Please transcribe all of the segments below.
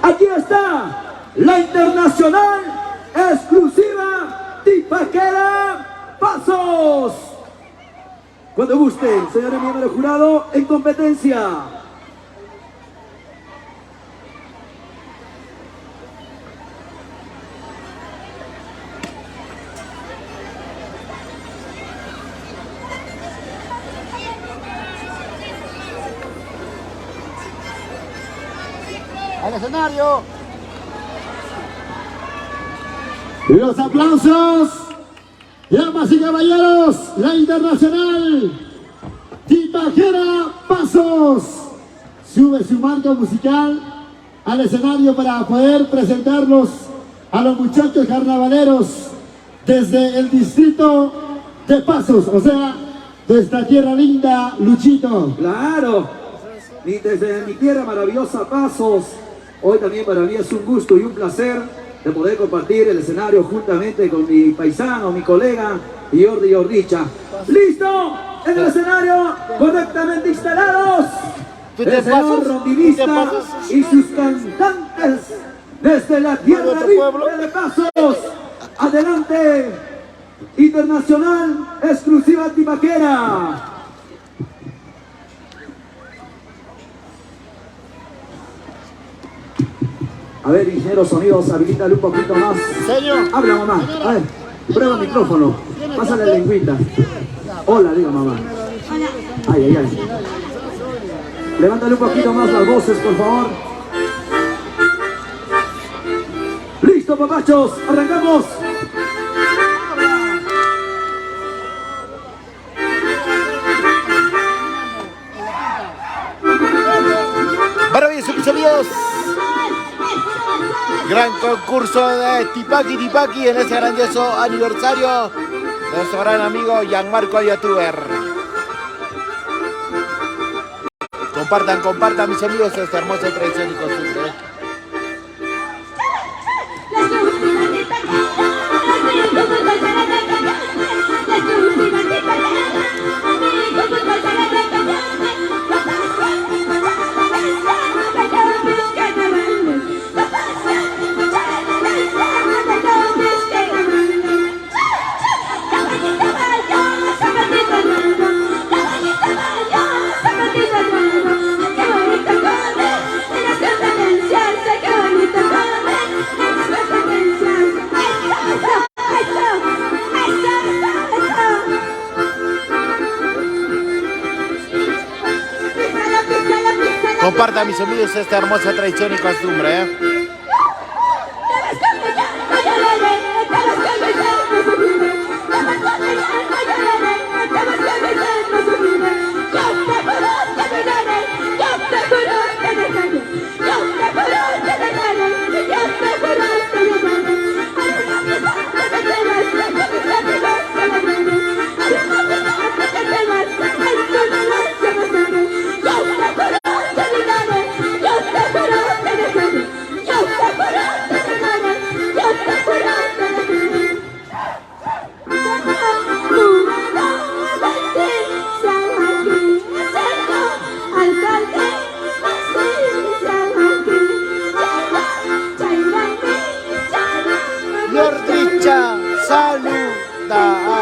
Aquí está la internacional exclusiva Tibaquera Pasos. Cuando gusten, señores miembros del jurado, en competencia. Al escenario. Los aplausos, damas y caballeros, la internacional Tibaquera Pasos sube su marca musical al escenario para poder presentarlos a los muchachos carnavaleros desde el distrito de Pasos, o sea, nuestra tierra linda, Luchito. Claro, desde mi tierra maravillosa Pasos. Hoy también para mí es un gusto y un placer de poder compartir el escenario juntamente con mi paisano, mi colega Jordi Jordicha. ¡Listo! En el escenario, correctamente instalados, el señor rondinista y sus cantantes desde la tierra libre de Pasos. Adelante, internacional exclusiva Tibaquera. A ver, ingeniero sonidos, habilítale un poquito más. Señor. Habla, mamá. A ver, prueba el micrófono. Pásale la lengüita. Hola, diga mamá. Ay, ay, ay. Levántale un poquito más las voces, por favor. Listo, papachos. Arrancamos. Maravilloso, mis amigos. Gran concurso de Tipaqui en ese grandioso aniversario de nuestro gran amigo Gianmarco Youtuber. Compartan mis amigos esta hermosa tradición y costumbre. Compartan mis amigos esta hermosa tradición y costumbre, Jordicha, saluda.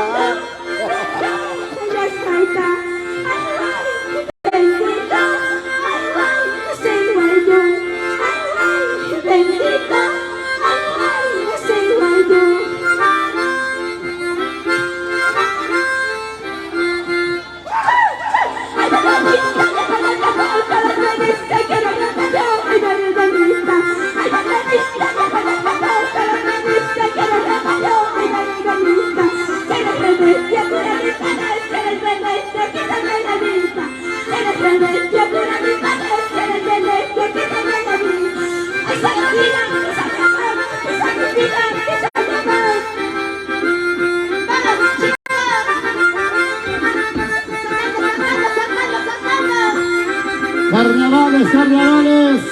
Carnavales,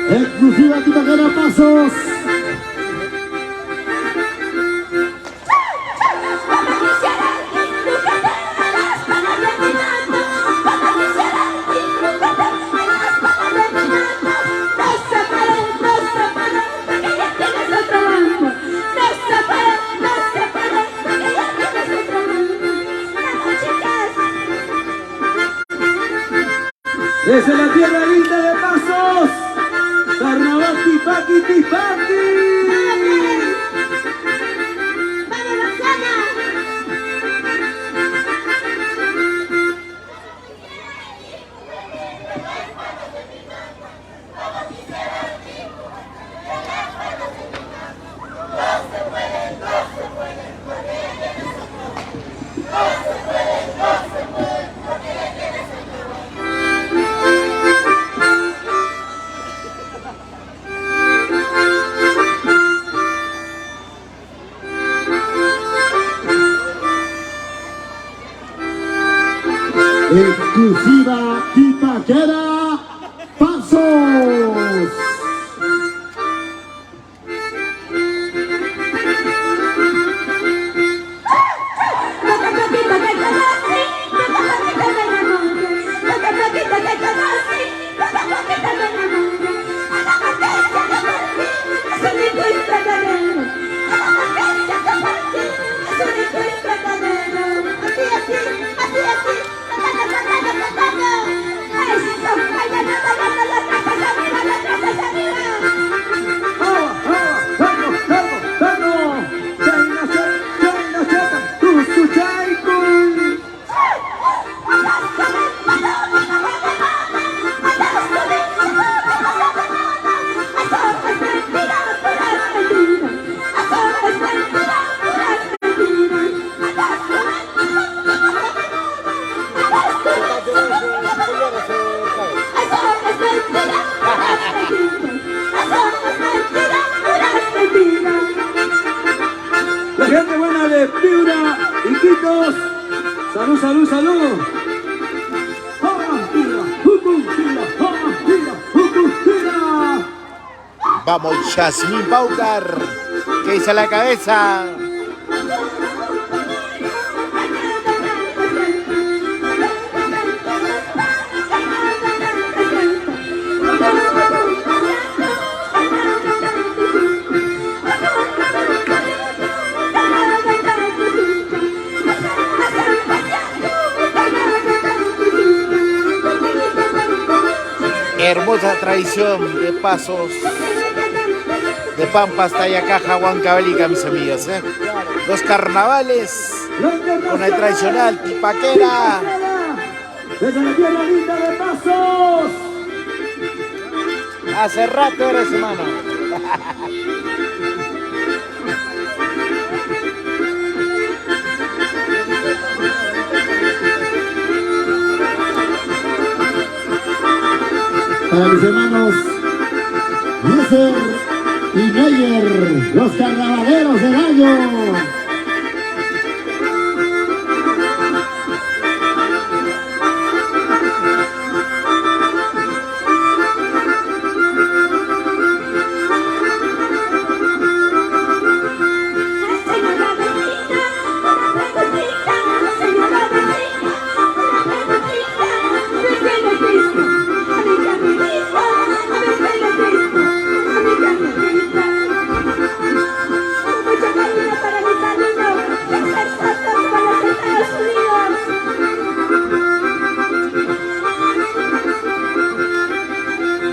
exclusiva Tibaquera Pasos. exclusiva Tipaquera Pasos. La gente buena de Piura, Iquitos, salud, salud, salud. Vamos, Yasmín Paucar, que hizo la cabeza. Hermosa tradición de pasos de Pampas, Tayacaja, Huancavelica, mis amigos. Los carnavales con el tradicional Tipaquera. Desde la tierra linda de Pasos. Hace rato eres, hermano. Para mis hermanos Yeser y Meyer, los carnavaleros del año.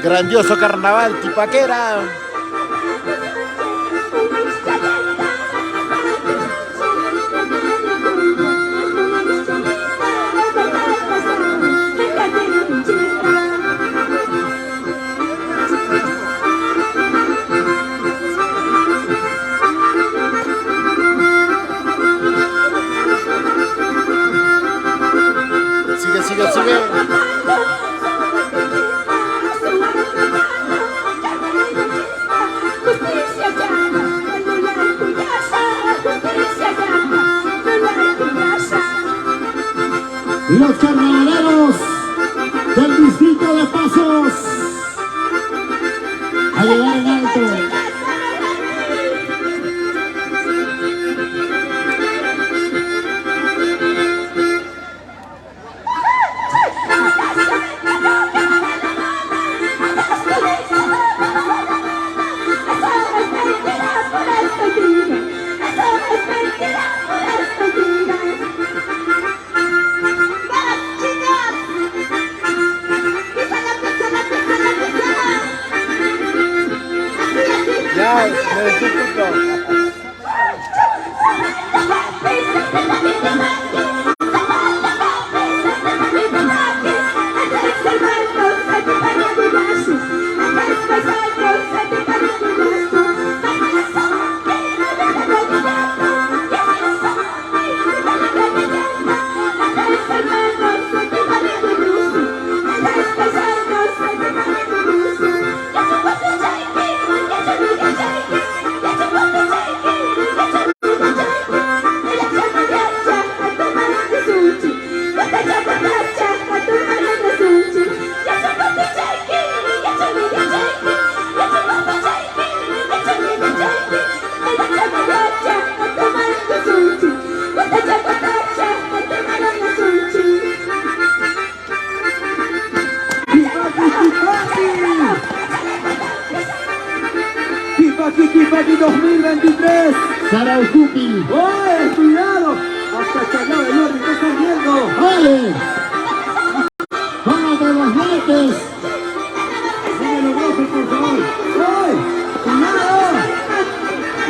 Grandioso carnaval Tipaquera. Sigue, sigue, sigue. Los carnavaleros del distrito de Pasos a llegar en alto. Ya, me desocupo. Tiki Paki 2023. Saraucupi. ¡Oye, cuidado! Hasta Chacao de Jordi, ¿qué estás viendo? ¡Oye! ¡Vamos de los lentes! Sigue los brazos, por favor. ¡Oye! ¡Cuidado!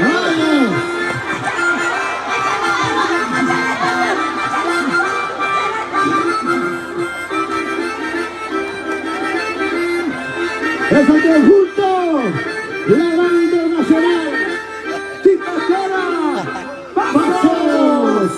¡Oye! Es el conjunto, la Gran Internacional. ¡Tipaquera! ¡Pasos!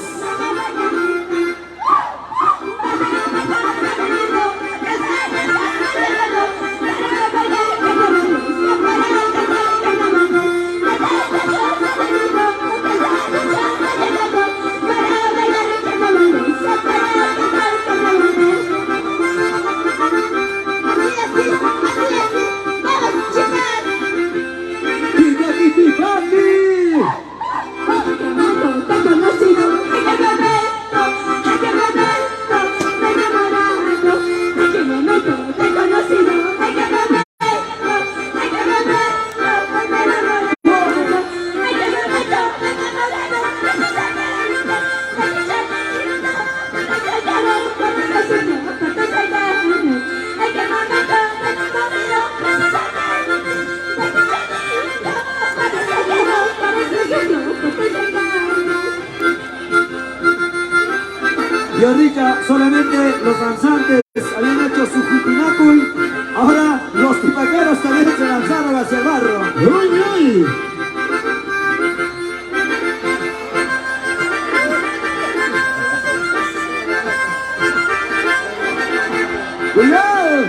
Y ahorita solamente los danzantes habían hecho su jutinacuy, ahora los tipaqueros también se lanzaron hacia el barro. ¡Uy, uy! ¡Cuidado!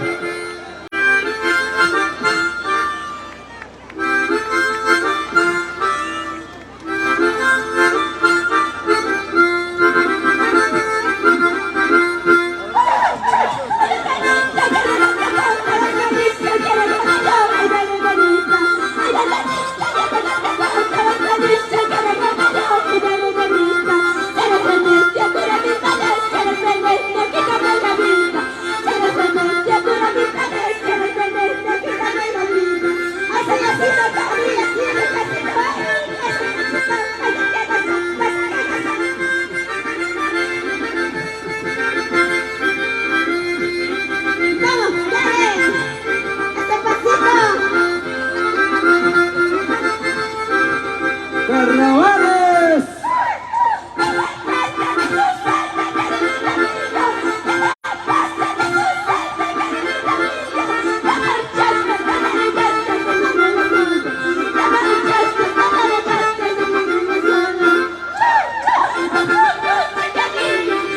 ¡Carnavales!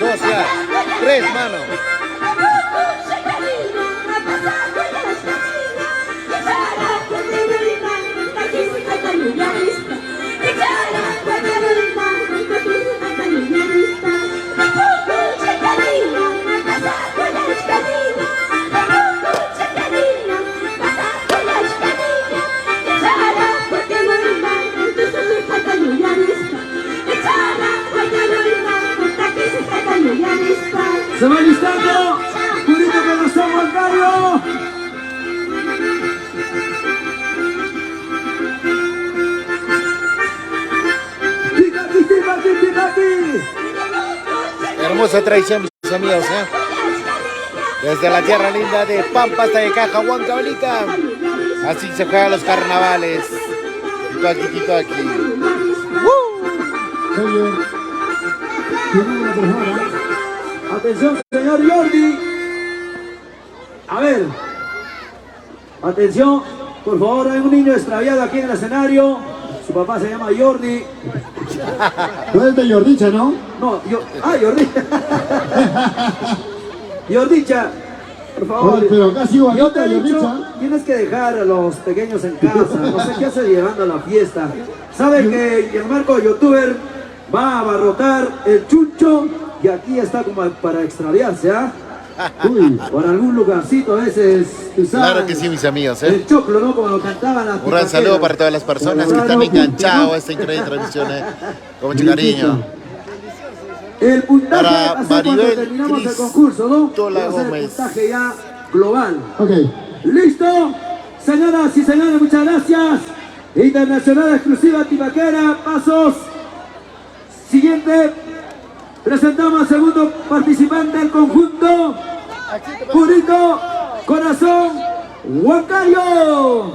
Dos ya, tres, mano. Se va listando, Curito que nos somos al barrio. ¡Ticati, ticati, ticati! Hermosa tradición, mis amigos, ¿eh? Desde la tierra linda de Pampa hasta de Caja, Huancavelica. Así se juegan los carnavales. Tito aquí, tito aquí. Oye, tiene una persona. Atención, señor Jordi. A ver. Atención, por favor, hay un niño extraviado aquí en el escenario. Su papá se llama Jordi. Tú eres de Jordicha, ¿no? No, Jordi. Jordicha, por favor. Oye, pero casi Yo igualito te a he dicho, Jordicha. tienes que dejar a los pequeños en casa. No sé qué hace llevando a la fiesta. Sabe que el Marco youtuber va a abarrotar el chuncho y aquí está como para extraviarse, ¿ah? Uy, Por algún lugarcito a veces, tú sabes. Claro que sí, mis amigos, ¿eh? El choclo, ¿no? Como lo cantaban las Un gran saludo para todas las personas que están enganchados a esta increíble transmisión, ¿eh? Con mucho cariño. El puntaje Para va a ser cuando Maribel terminamos el Cris concurso, ¿no? Tola Va a ser el Gómez. puntaje ya global. ok. ¿Listo? Señoras y señores, muchas gracias. Internacional exclusiva tibaquera, pasos. Siguiente, presentamos al segundo participante del conjunto, Purito Corazón Huancayo.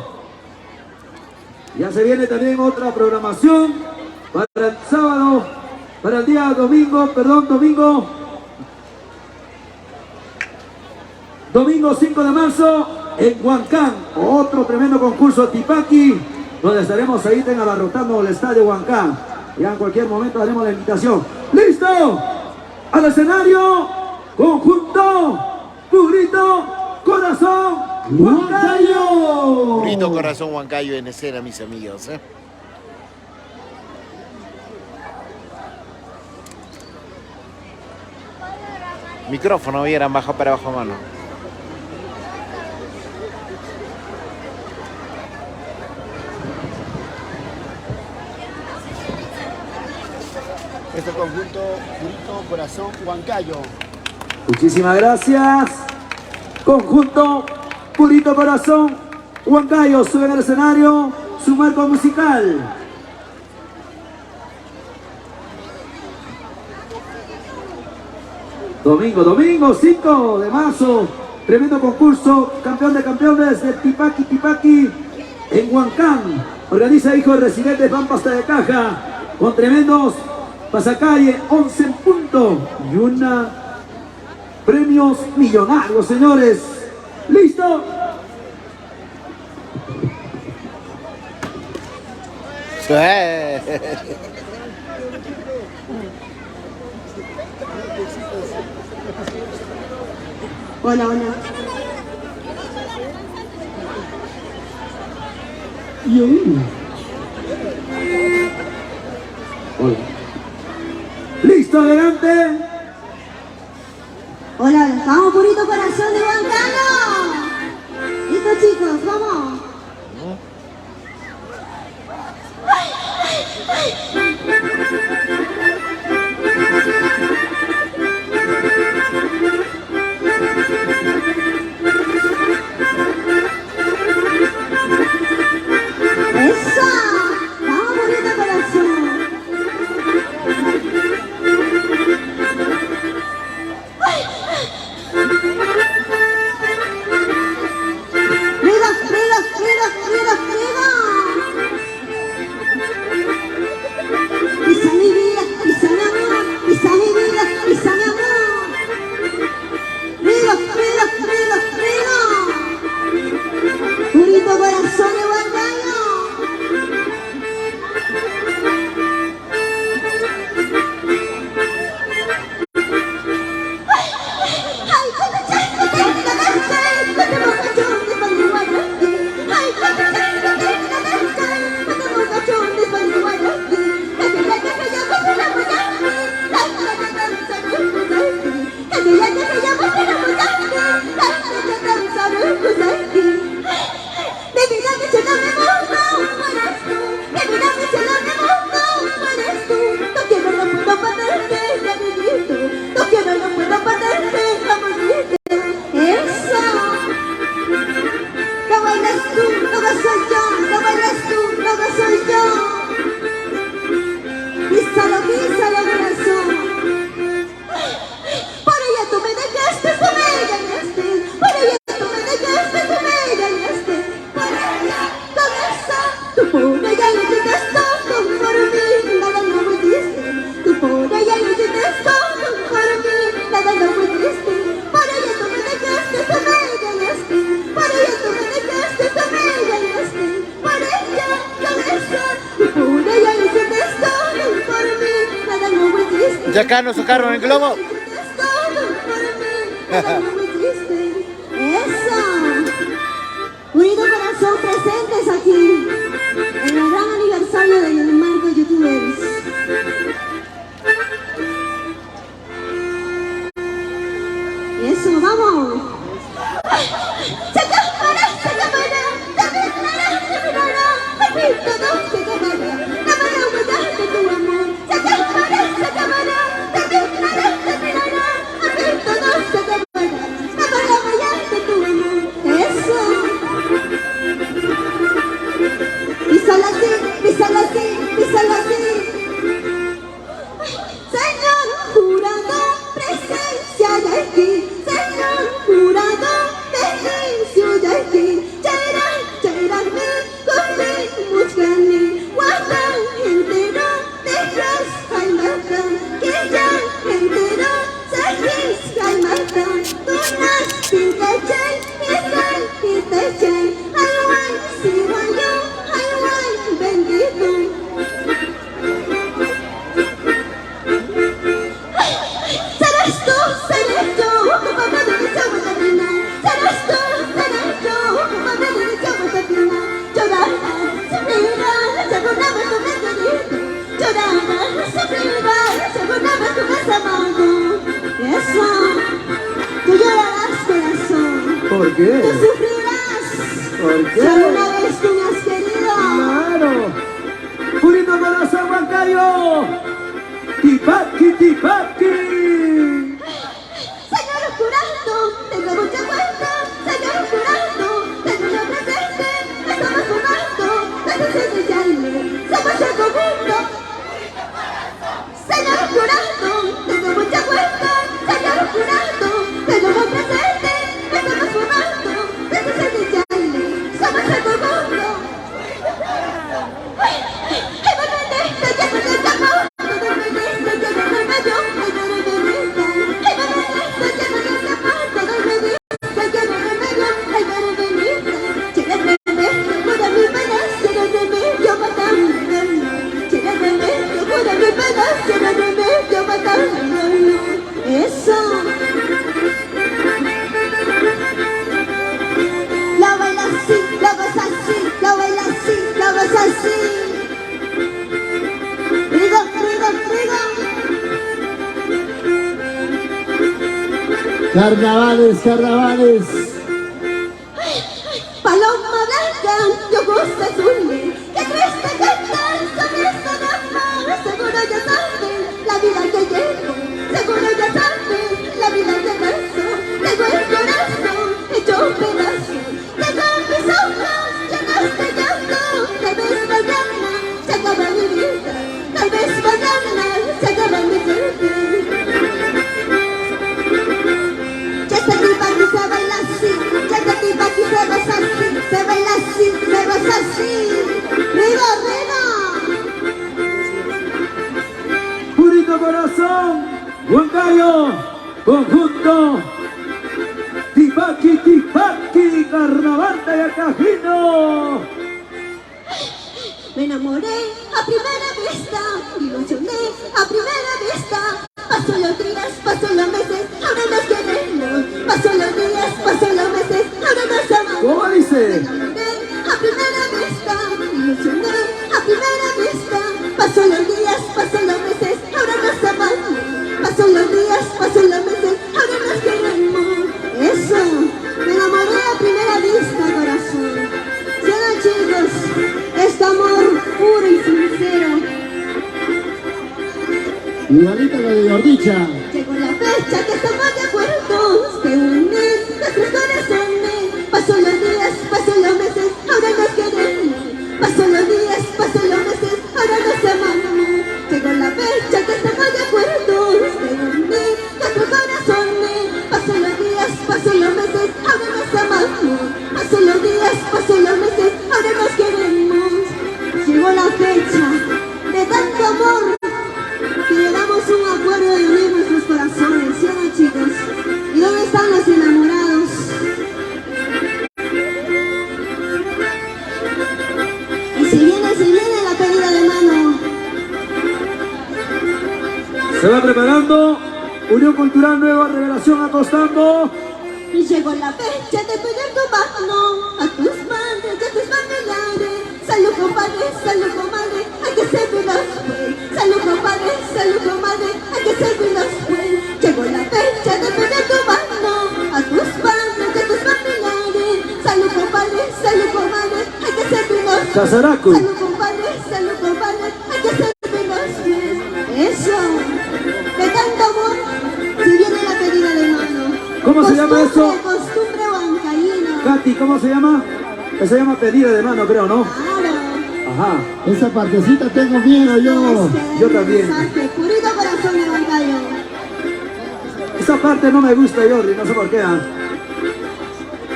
Ya se viene también otra programación para el sábado, para el día domingo 5 de marzo en Huancán, otro tremendo concurso Tipaqui, donde estaremos ahí abarrotando el estadio Huancán. Ya en cualquier momento haremos la invitación. ¡Listo! Al escenario, conjunto Purito Corazón Huancayo. Purito Corazón Huancayo en escena, mis amigos. Micrófono, vieran, bajo para bajo mano. Este conjunto Purito Corazón Huancayo. Muchísimas gracias. Conjunto Purito Corazón Huancayo, suben al escenario su marco musical. Domingo 5 de marzo, tremendo concurso, campeón de campeones de Tipaqui en Huancán. Organiza Hijo del Residente Pampas de Caja, con tremendos pasacalle, 11 en punto y una premios millonarios, señores. ¿Listo? Hola. Hola. ¿Listo? Adelante. Hola, estamos Purito Corazón de Huancayo. Listo, chicos, vamos. ¡Eso! ¡Vamos, Purito Corazón! Pisa mi vida, pisa mi amor, pisa mi vida, pisa mi amor. Rigo. Purito Corazón de Huancayo. Ya acá nos sacaron el globo. ¡Eso! Purito Corazón presentes aquí en el gran aniversario del marco YouTubers. ¡Eso, vamos! ¿Por qué? Tú sufrirás. ¿Por qué? Si alguna vez tú me has querido. Claro. Purito corazón Huancayo. Tipaki, tipaki. Señor jurado, tengo mucha cuenta. Señor jurado, tengo yo presente. Estamos fumando, desde el Jaime. Somos el conjunto. Señor jurado, tengo mucha cuenta. Señor jurado, tengo yo presente. Estamos fumando, desde el Jaime. Somos el conjunto. Eso. La baila así, la vas así, la baila así, la vas así. Rigo, rigo, rigo. Carnavales, carnavales. Paloma blanca, de ojos azules, que crees que cantar sobre esta dama. Seguro ya sabes la vida que llevo, seguro ya sabes la vida que paso. Tengo el corazón hecho pedazos, tengo mis ojos llenos de llanto. Tal vez mañana se acaba mi vida, tal vez mañana se acaba mi suerte. Ya está tipa que se baila así, ya está tipa que se goza así, se baila así, se goza así. ¡Arriba, arriba! Purito corazón Huancayo. Conjunto. Tipaki, tipaki. Carnaval de Yacajino. Me enamoré a primera vista, me ilusioné a primera vista. Pasó los días, pasó los meses, ahora nos queremos. Pasó los días, pasó los meses, ahora nos amamos. ¿Cómo Me dice? enamoré a primera vista, me ilusioné a primera vista. Pasó los días, pasó los meses, ahora nos amamos. Pasó los días, pasó los meses, ahora nos queremos. Eso, me enamoré a primera vista, corazón. ¿Sí o no, chicos? Este amor puro y sincero. Igualita la de Gordicha. Llegó la fecha que estamos de acuerdo, de unir nuestros corazones. Pasó los días, pasó los meses, ahora nos queremos. Pasó los días, pasó los meses, ahora nos amamos. Llegó la fecha que estamos de acuerdo, de unir nuestros corazones. Pasó los días, pasó los meses, ahora nos amamos. Pasó los días, pasó los meses, ahora nos queremos. Llegó la fecha de tanto amor que llegamos a un acuerdo de unir nuestros corazones, ¿sí o no, chicos? ¿Y dónde están los enamorados? Y se viene la pedida de mano. Se va preparando. Unión Cultural Nueva Revelación acostando. Y llegó la fecha de pedir tu mano a tus madres y a tus familiares. Salud, compadre, salud, comadre, hay que servirlos pues. Salud, compadre, salud, comadre, hay que servirlos pues. Llegó la fecha de pedir tu mano a tus padres y a tus familiares. Salud, compadre, salud, comadre, hay que servirlos pues. Casaracu. Salud, compadre, hay que servirlos pues. Eso, de tanto amor, si viene la pedida de mano. ¿Cómo se llama eso? Costumbre huancaína. Katy, ¿cómo se llama? Se llama pedida de mano, creo, ¿no? Claro. Ajá. Esa partecita tengo miedo yo. Yo también. Mensaje, purito corazón de Huancayo. Esa parte no me gusta, Jordi, no sé por qué.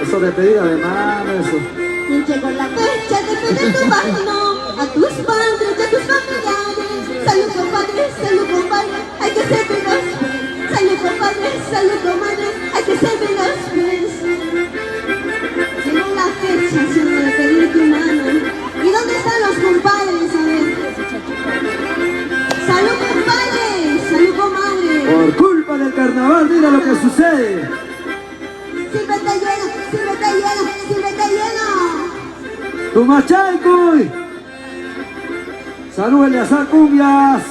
Eso de pedida de mano, eso. Y llegó la fecha de pedir tu mano a tus padres y a tus familiares. Salud, compadre, hay que servirlos pues. Salud, compadre, hay que servirlos pues. Llegó la fecha, señor, de pedir tu mano. ¿Y dónde están los compadres? A ver. Salud, compadre, salud, comadre. Por culpa del carnaval, mira lo que sucede. Sírvete lleno, sírvete lleno, sírvete lleno. Tu machaicuy. Salud, Eleazar Cumbias.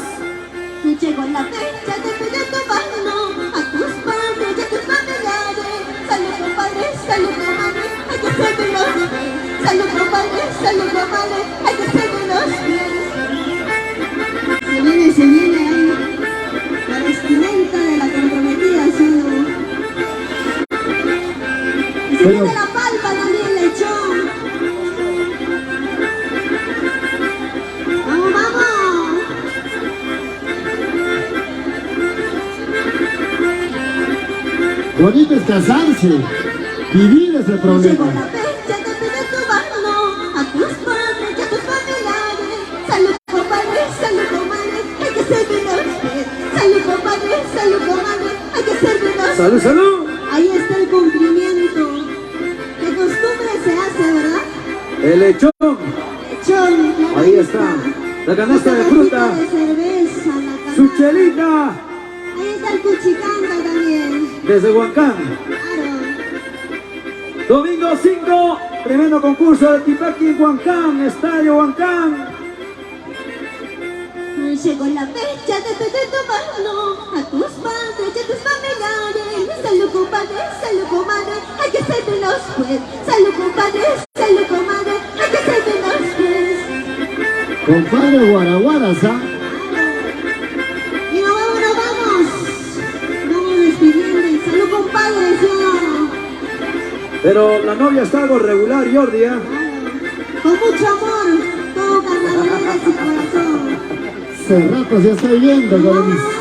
Y llegó la fecha de pedir tu mano a tus padres y a tus familiares. Salud, compadre, salud compadre, hay que ser veloz. Salud compadre, hay que ser veloz. Se viene ahí la vestimenta de la comprometida, ¿sí o no? Y se viene la palpa también, lechón. ¡Vamos, vamos! Bonito es casarse, vivir ese Llegó problema. la fecha de pedir tu mano a tus padres y a tus familiares. Salud compadre, hay que ser veloz. Salud compadre, hay que ser veloz. Salud, salud. Ahí está el cumplimiento. De costumbre se hace, ¿verdad? El lechón. Lechón, claro, Ahí está. La canasta de fruta. De cerveza, la Su canasta. chelita. Ahí está el cuchicanga también. Desde Huancán. Claro. Domingo 5. Tremendo concurso de Tipaqui en Huancán. Estadio Huancán. Llegó la fecha de pedir tu mano a tus padres y a tus familiares. Salud comadre, hay que ser veloz pues. Salud comadre, hay que ser veloz pues. Compadre Guaraguaras, ¿ah? Y nos vamos. Vamos despidiendo. Salud compadre, ¿sí o no? Pero la novia está algo regular, Jordi, ¿eh? Con mucho amor, todo carnavalero en su corazón. Hace rato ya estoy viendo con mis... Vamos.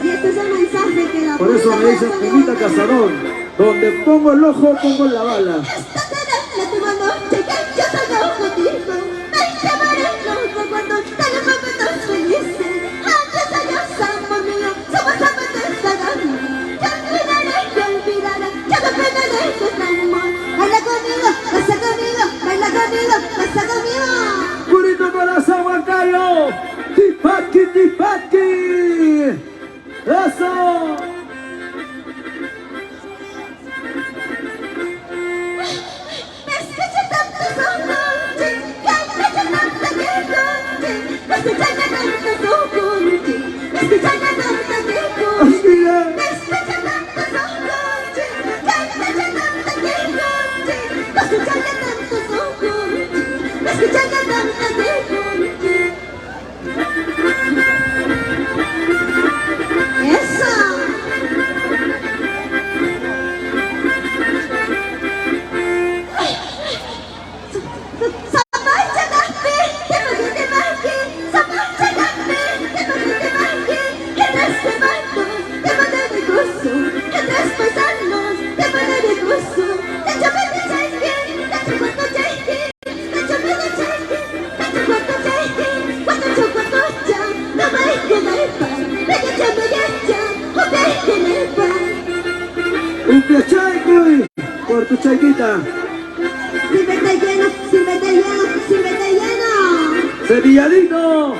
Y este es el mensaje que la Por eso me dicen Pimita Cazador. Donde pongo el ojo, pongo la bala. Esta será la última noche que yo salgo contigo. Me llevaré los recuerdos de los momentos felices. Antes años, amor mío, somos amantes de la vida. Te olvidaré, ya no perderé nuestro amor. Baila conmigo, pasa conmigo. Purito corazón, Huancayo. Tipaqui. Eso. Me escucha tanto solo, que me echa tanta viejo. Me escucha tanto solo, me escucha tanto viejo. Mira. Me escucha tanto solo, que me echa tanta viejo. Me escucha tanto solo, me escucha tanto viejo. Eso. Un piachaico por tu chaiquita. Sírvete lleno. Sevilladito.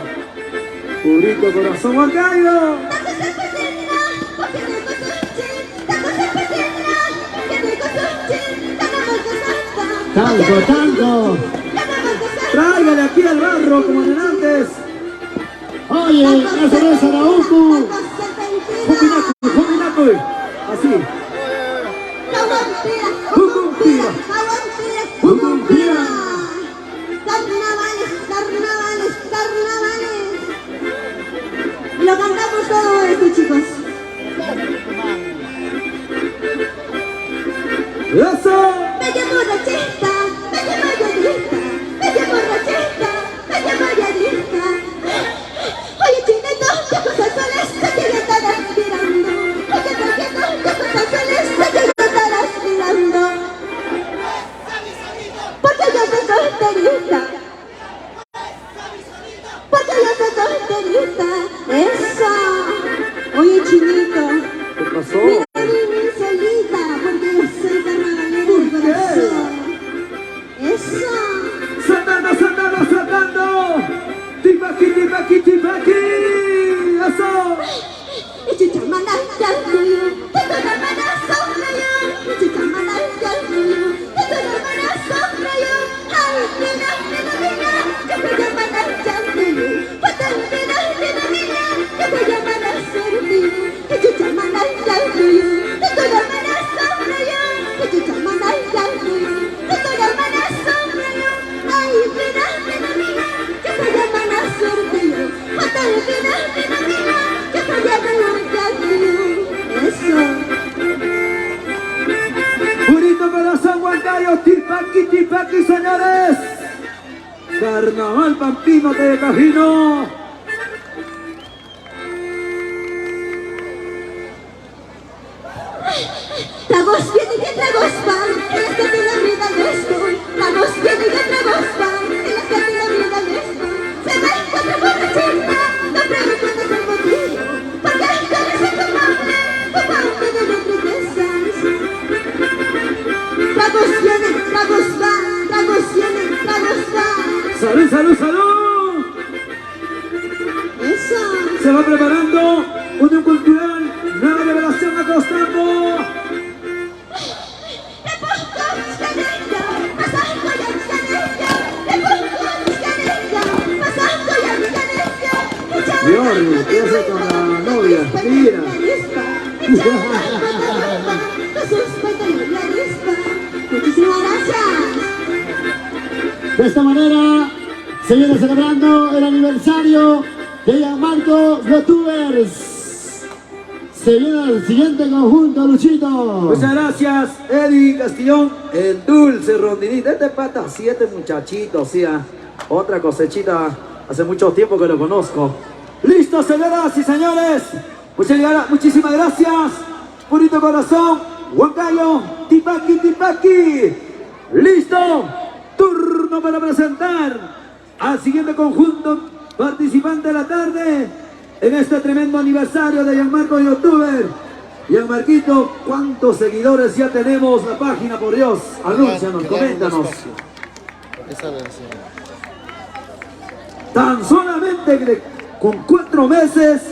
Purito corazón, Huancayo. Tango. Tráigale aquí al barro como en antes. Oye, eso no es Arauco. Juminaco. Así. Carnavales. Lo cantamos todo esto, chicos. Eso. Bella borrachita, bella mayorista, bella borrachita, bella mayorista. Oye, chinito, ¿qué cosas son estas que ya están aspirando? Oye, chinito, ¿qué cosas son estas que ya están aspirando? Porque yo soy solterita. Porque yo soy solterita. Eso. Oye, chinito. ¿Qué pasó? Mira, solita, porque yo soy carnavalero de corazón. Eso. Saltando. Tipaqui. Eso. Y chuchamana ya tuyo, que tu hermana sobre yo. Y chuchamana ya tuyo, que tu hermana sobre yo. Ay, mira, que tu hermana ya tuyo. Que tu mira, que tu hermana sobre ti. Y chuchamana ya tuyo. Carnaval Pampino de Cajino. Tragos vienen y tragos van, en las que de la vida yo estoy. Tragos vienen y tragos van, en las que de la vida yo estoy. Se me encuentra borrachita, no preguntes el motivo, porque tú eres intomable de los tristezas. Tragos vienen, tragos van, tragos vienen, tragos van. ¡Salud, salud, salud! Eso. Se va preparando Unión Cultural, nueva revelación a Costambo. Dios, ¿qué hace con la novia? Mira. Muchísimas gracias. De esta manera se viene celebrando el aniversario de Gianmarco Youtubers. Se viene el siguiente conjunto, Luchito. Muchas gracias, Eddie Castillón, el dulce rondinito. Este pata, 7 muchachitos, sí, otra cosechita, hace mucho tiempo que lo conozco. ¡Listo, señoras y señores! Muchísimas gracias. Purito corazón, Huancayo, Tipaqui, Tipaqui. ¡Listo! Turno para presentar al siguiente conjunto participante de la tarde en este tremendo aniversario de Gianmarco Youtuber. Gianmarquito, ¿cuántos seguidores ya tenemos la página, por Dios? Anúncianos, coméntanos. Tan solamente con 4 meses,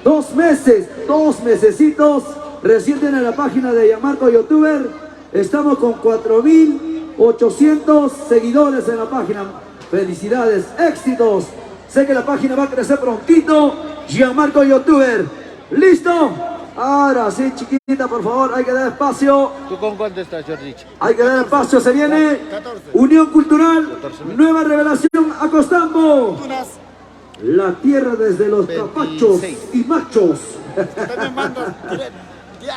2 meses, 2 mesecitos, recién tiene la página de Gianmarco Youtuber. Estamos con 4.800 seguidores en la página. Felicidades, éxitos. Sé que la página va a crecer prontito. Gianmarco Youtuber. ¿Listo? Ahora sí, chiquita, por favor, hay que dar espacio. ¿Tú con cuánto estás, Jordicho? Hay que dar espacio, se viene 14. Unión Cultural, nueva revelación a Costambo. La tierra desde los 26. capachos y machos.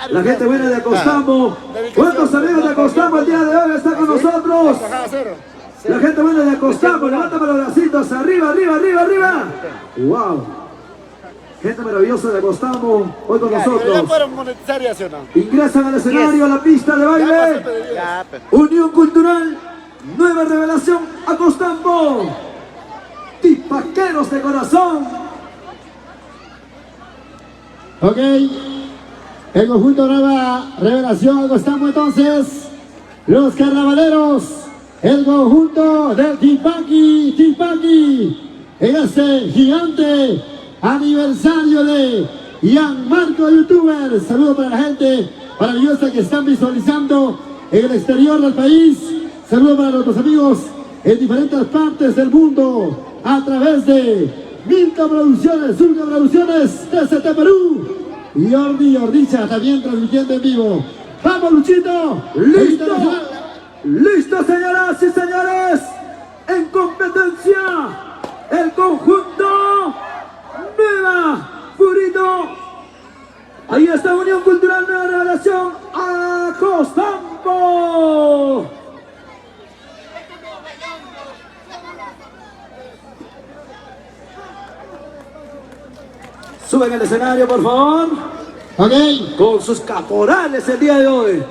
La gente buena de Acostambo. ¿Cuántos amigos de Acostambo el día de hoy están con nosotros? La gente buena de Acostambo, levántame los bracitos, arriba, arriba, arriba, arriba. Wow. Gente maravillosa de Acostambo, hoy con nosotros. Ingresan al escenario, a la pista de baile. Unión Cultural, nueva revelación, Acostambo. Tipaqueros de corazón. Ok, el conjunto Nueva Revelación, estamos entonces los carnavaleros, el conjunto del Tipaqui, Tipaqui, en este gigante aniversario de Gianmarco Youtuber. Saludos para la gente maravillosa que están visualizando en el exterior del país. Saludos para nuestros amigos en diferentes partes del mundo a través de Milka Producciones, Surca Producciones, TCT Perú y Ordicha también transmitiendo en vivo. ¡Vamos, Luchito! ¡Listo! ¡Listo, señoras y señores! En competencia, el conjunto Nueva Purito. Ahí está Unión Cultural, nueva revelación, Acostambo. Suben al escenario, por favor. Ok. Con sus caporales el día de hoy.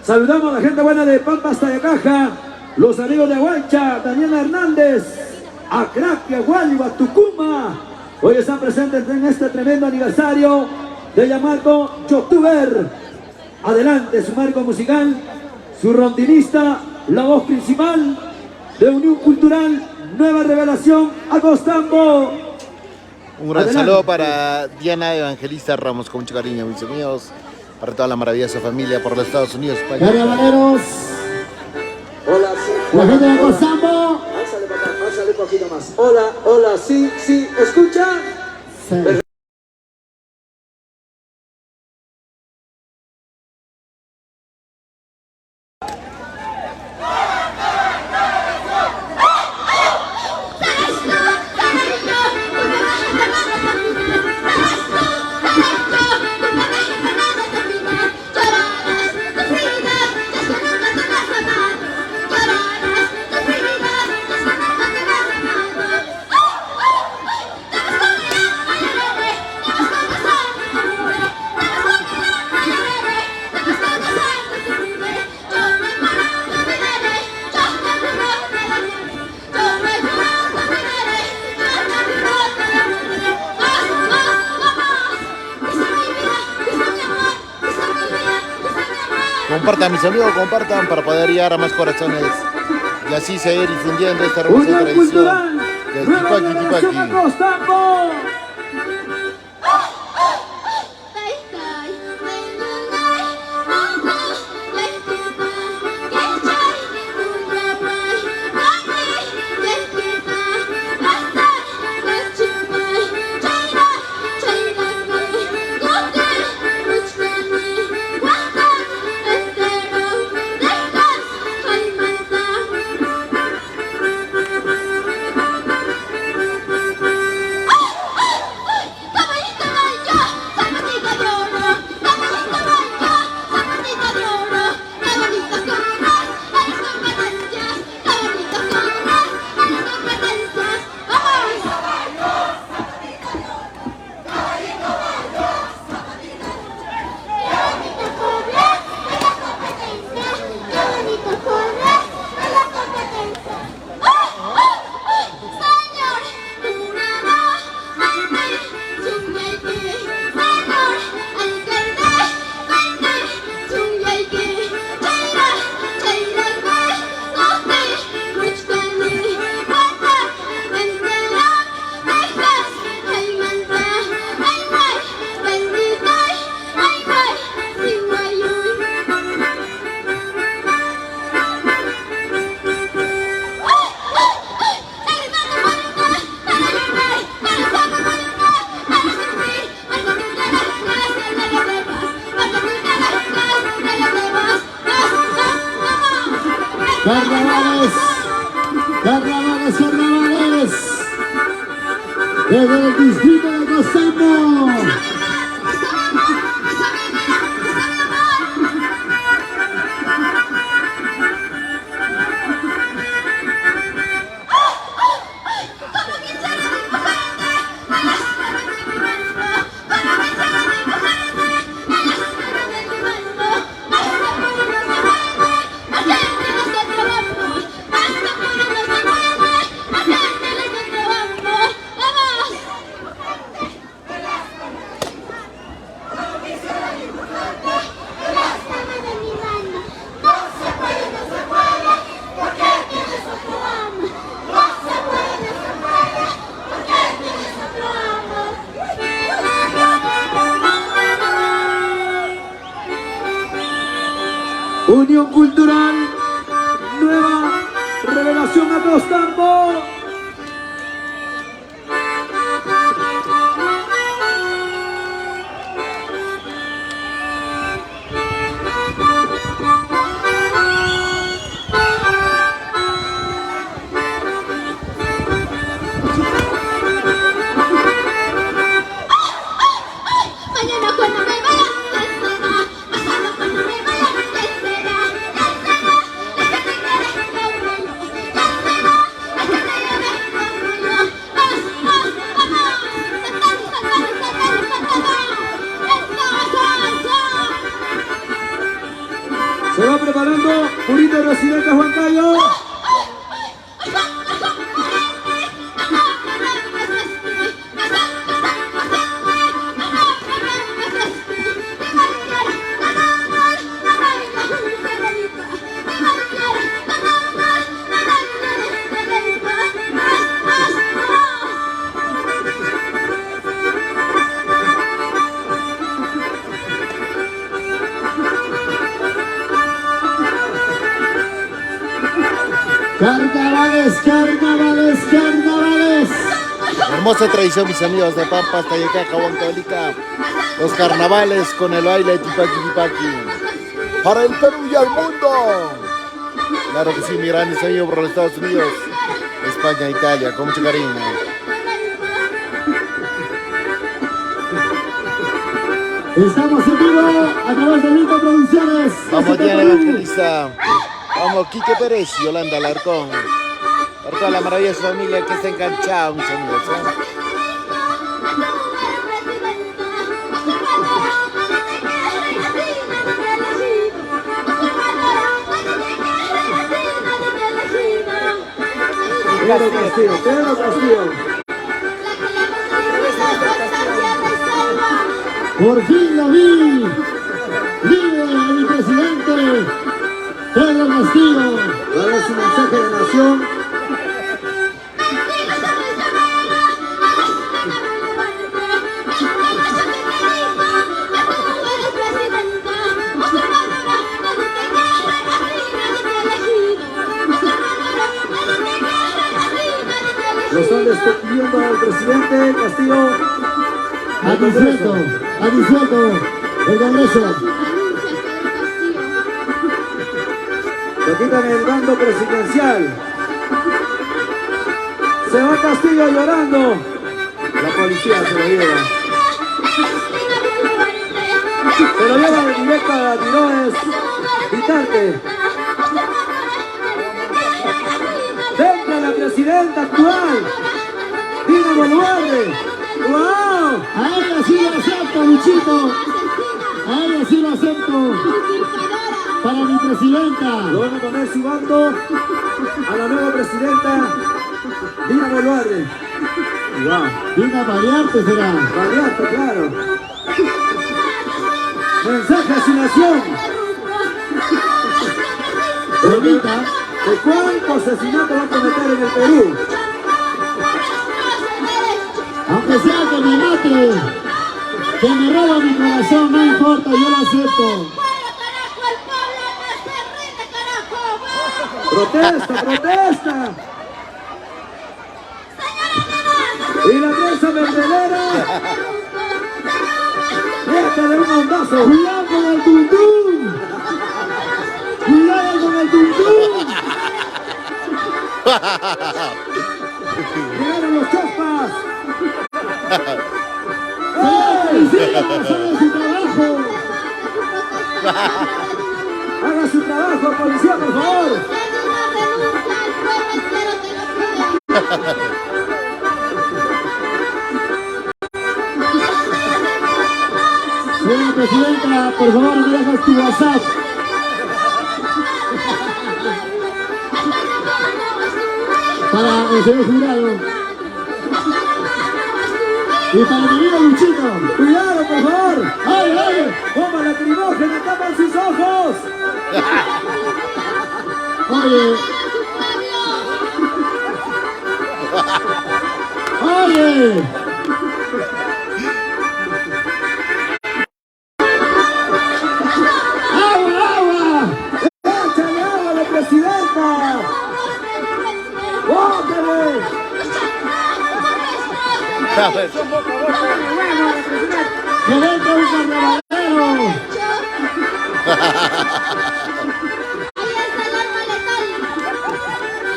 Saludamos a la gente buena de Pampas Tayacaja, los amigos de Huancha, Daniela Hernández, Acraquia, Guayba, Tucuma. Hoy están presentes en este tremendo aniversario de Gianmarco Youtuber. Adelante, su marco musical, su rondinista, la voz principal de Unión Cultural, nueva revelación, Acostambo. Un gran Adelante. saludo para Diana Evangelista Ramos, con mucho cariño, mis amigos. Para toda la maravillosa familia por los Estados Unidos, España. Carnavaleros, Hola, sí. la gente de Acostambo. Pásale para acá, pásale un poquito más. Hola, hola, sí, sí, ¿escucha? Sí. Compartan, mis amigos, compartan para poder llegar a más corazones y así seguir difundiendo esta hermosa Unión tradición Cultural del Nueva Tipaqui Revelación Tipaqui. Acostambo. Carnavales, carnavales, carnavales, desde el distrito de Acostambo. Unión Cultural Nueva Revelación Acostambo. Mañana cuando me vaya, ¿qué será? Pasado cuando me vaya, ¿qué será? ¿Qué será? Déjate querer como yo. ¿Qué será? Déjate querer como yo. ¡Vamos, vamos, vamos! ¡Saltamos, saltamos, saltamos, saltamos! Se va preparando Purito Residente Juan Cayo. Carnavales, carnavales, carnavales. Hermosa tradición, mis amigos de Pampas, Tayacaja, Huancavelica. Los carnavales con el baile de Tipaqui Tipaqui. Para el Perú y el mundo. Claro que sí, mi grandes amigos por los Estados Unidos, España, Italia, con mucho cariño. Estamos en vivo a través de Linda Producciones. Vamos, Diana Evangelista. Vamos, Quique Pérez y Yolanda Alarcón. Para toda la maravillosa familia que está enganchada, mis amigos. Pedro Castillo, Pedro Castillo. Por fin lo vi. Vive mi presidente. Pedro Castillo. Ahora es un mensaje de nación. Lo están despidiendo al presidente Castillo. A disuelto el Congreso. Le quitan el bando presidencial. Se va Castillo llorando. La policía se lo lleva. Se lo lleva de directo a Tirones. Vitarte. Dentro de la presidenta actual. Dina Boluarte. ¡Wow! A ella sí lo acepto, Luchito. A ella sí lo acepto. Para mi presidenta. Lo van a poner su bando a la nueva presidenta Dina Boluarte. ¡Wow! Dina Boluarte será. Variante, claro. Mensaje a su nación. Bonita. ¿De cuánto asesinato va a cometer en el Perú? Aunque sea que me mate, que me roba mi corazón, no importa, yo lo acepto. ¡Protesta, protesta! Y la prensa mermelera. ¡Déjale un ondazo! ¡Cuidado con el tuntún! ¡Cuidado con el tuntún! ¡Llegaron los chaspas! ¡Haga su trabajo! ¡Haga su trabajo, policía, por favor! Señora presidenta, por favor, me dejas tu WhatsApp. Para el señor jurado. Y para mi amigo Luchito. ¡Cuidado, por favor! ¡Ay, ay! ¡Bomba lacrimógena! ¡Tapan sus ojos! Oye. Oye. ¡Agua, agua! ¡Échale agua a la presidenta! ¡Bótale! ¡Que venga un carnavalero!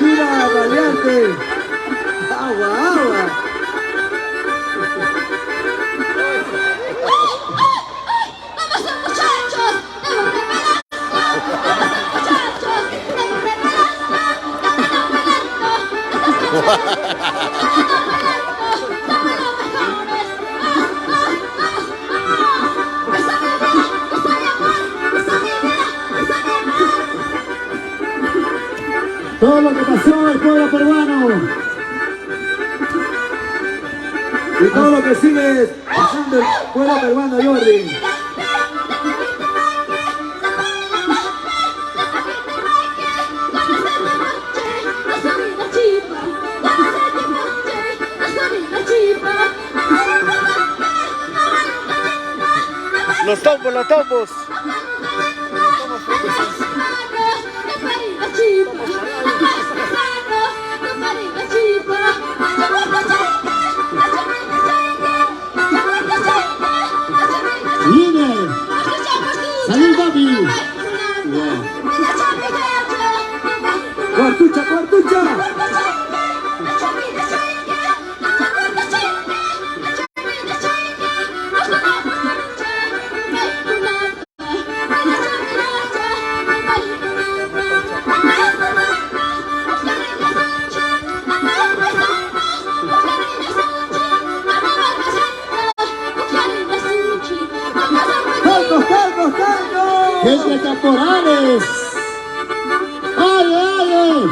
¡Mira, valiente! ¡Agua, agua! Todo lo que pasó el pueblo peruano. Y todo lo que sigue pasando el pueblo peruano, Jordi. Los tombos, los tombos. ¡Líder! ¡Salud, papi! ¡Cuartucha, cuartucha! ¡Gente Caporales! ¡Ay, ay!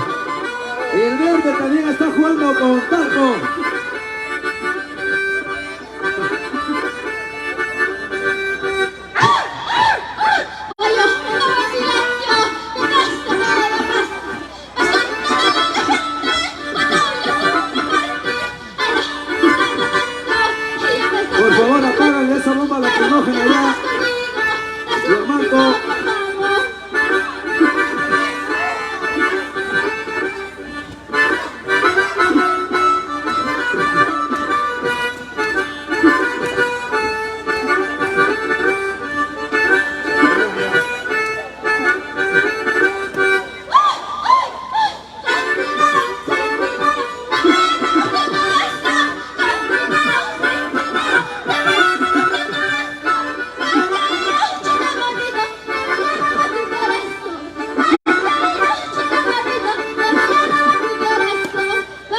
Y el verde también está jugando con Talco.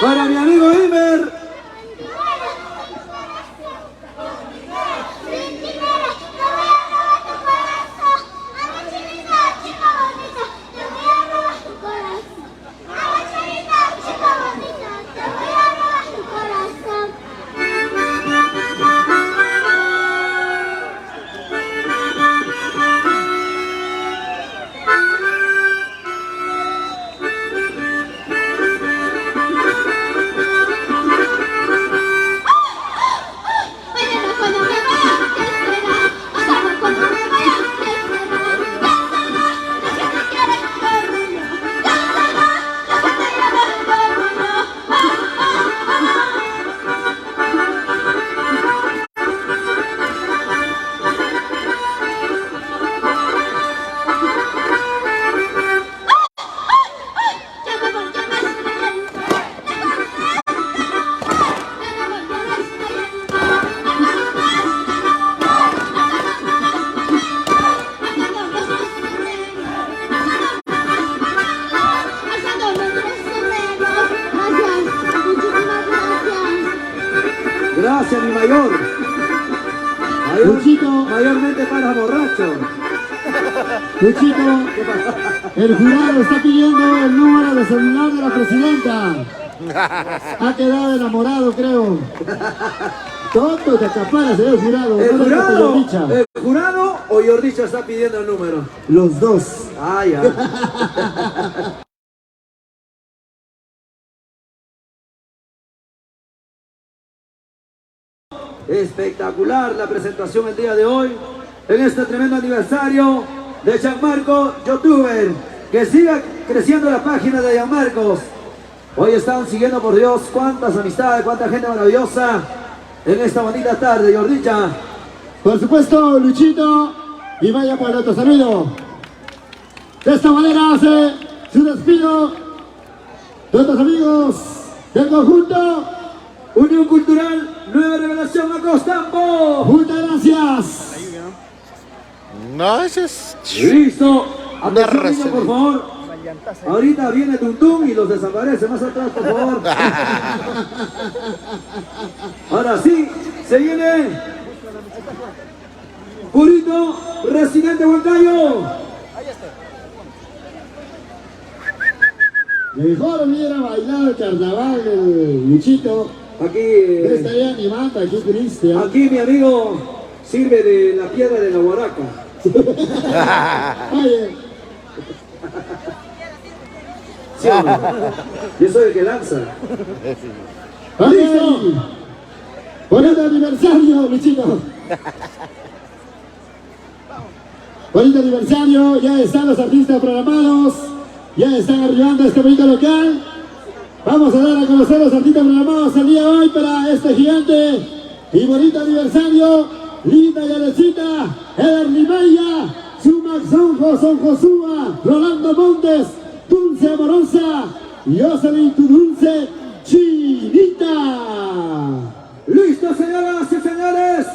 Para mi amigo Imer. Gracias, mi mayor. Luchito. Mayormente para borracho. Luchito, el jurado está pidiendo el número de celular de la presidenta. Ha quedado enamorado, creo. Tonto te acaparas, el jurado. ¿El jurado o Yordicha está pidiendo el número? Los dos. Ah, ya. Espectacular la presentación el día de hoy en este tremendo aniversario de Gianmarco Youtuber. Que siga creciendo la página de Gianmarcos. Hoy están siguiendo, por Dios, cuántas amistades, cuánta gente maravillosa en esta bonita tarde, Yordicha. Por supuesto, Luchito, y vaya por el otro saludo. De esta manera hace su despido de otros amigos del conjunto Unión Cultural Nueva Revelación Acostambo. Muchas gracias. No, ese es... Listo. Atención, Una niño, por favor. Ahorita viene Tuntún y los desaparece. Más atrás, por favor. Ahora sí, se viene Purito, residente Huancayo. Mejor hubiera bailado el carnaval el Luchito. Aquí, Estaría animando aquí, Cristian. aquí mi amigo sirve de la piedra de la Huaraca. Oye, ¿Sí o no? Yo soy el que lanza. ¡listo! Bonito aniversario, Luchito. Bonito aniversario, ya están los artistas programados, ya están arribando a este bonito local. Vamos a dar a conocer los artistas programados el día de hoy para este gigante y bonito aniversario. Linda Yarecita, Eder Limaya, Sumac Sonjo, Son Josúa, Rolando Montes, Dulce Amorosa, Jocelyn Tu Dulce, Chinita. Listo, señoras y señores.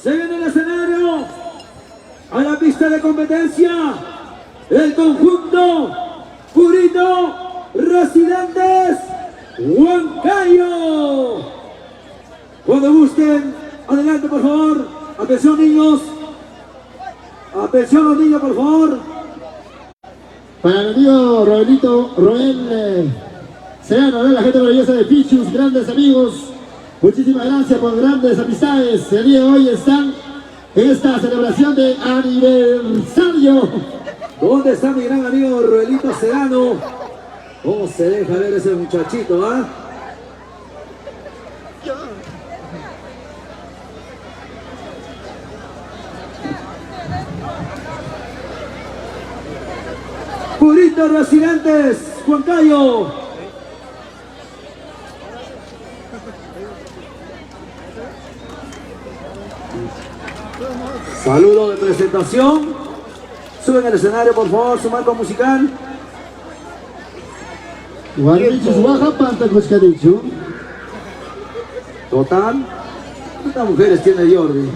Se viene el escenario a la pista de competencia. El conjunto Purito Residentes Huancayo. Cuando gusten, adelante, por favor. Atención, niños. Atención, los niños, por favor. Para el amigo Roel Serrano, la gente maravillosa de Pichus, grandes amigos. Muchísimas gracias por grandes amistades. El día de hoy están en esta celebración de aniversario. ¿Dónde está mi gran amigo Roelito Sedano? ¿Cómo se deja ver ese muchachito, ah? Purito Residentes Huancayo. Saludo de presentación. Suben al escenario, por favor, su marco musical. Guardichus baja panta cuscadichu. Total. ¿Cuántas mujeres tiene Jordi?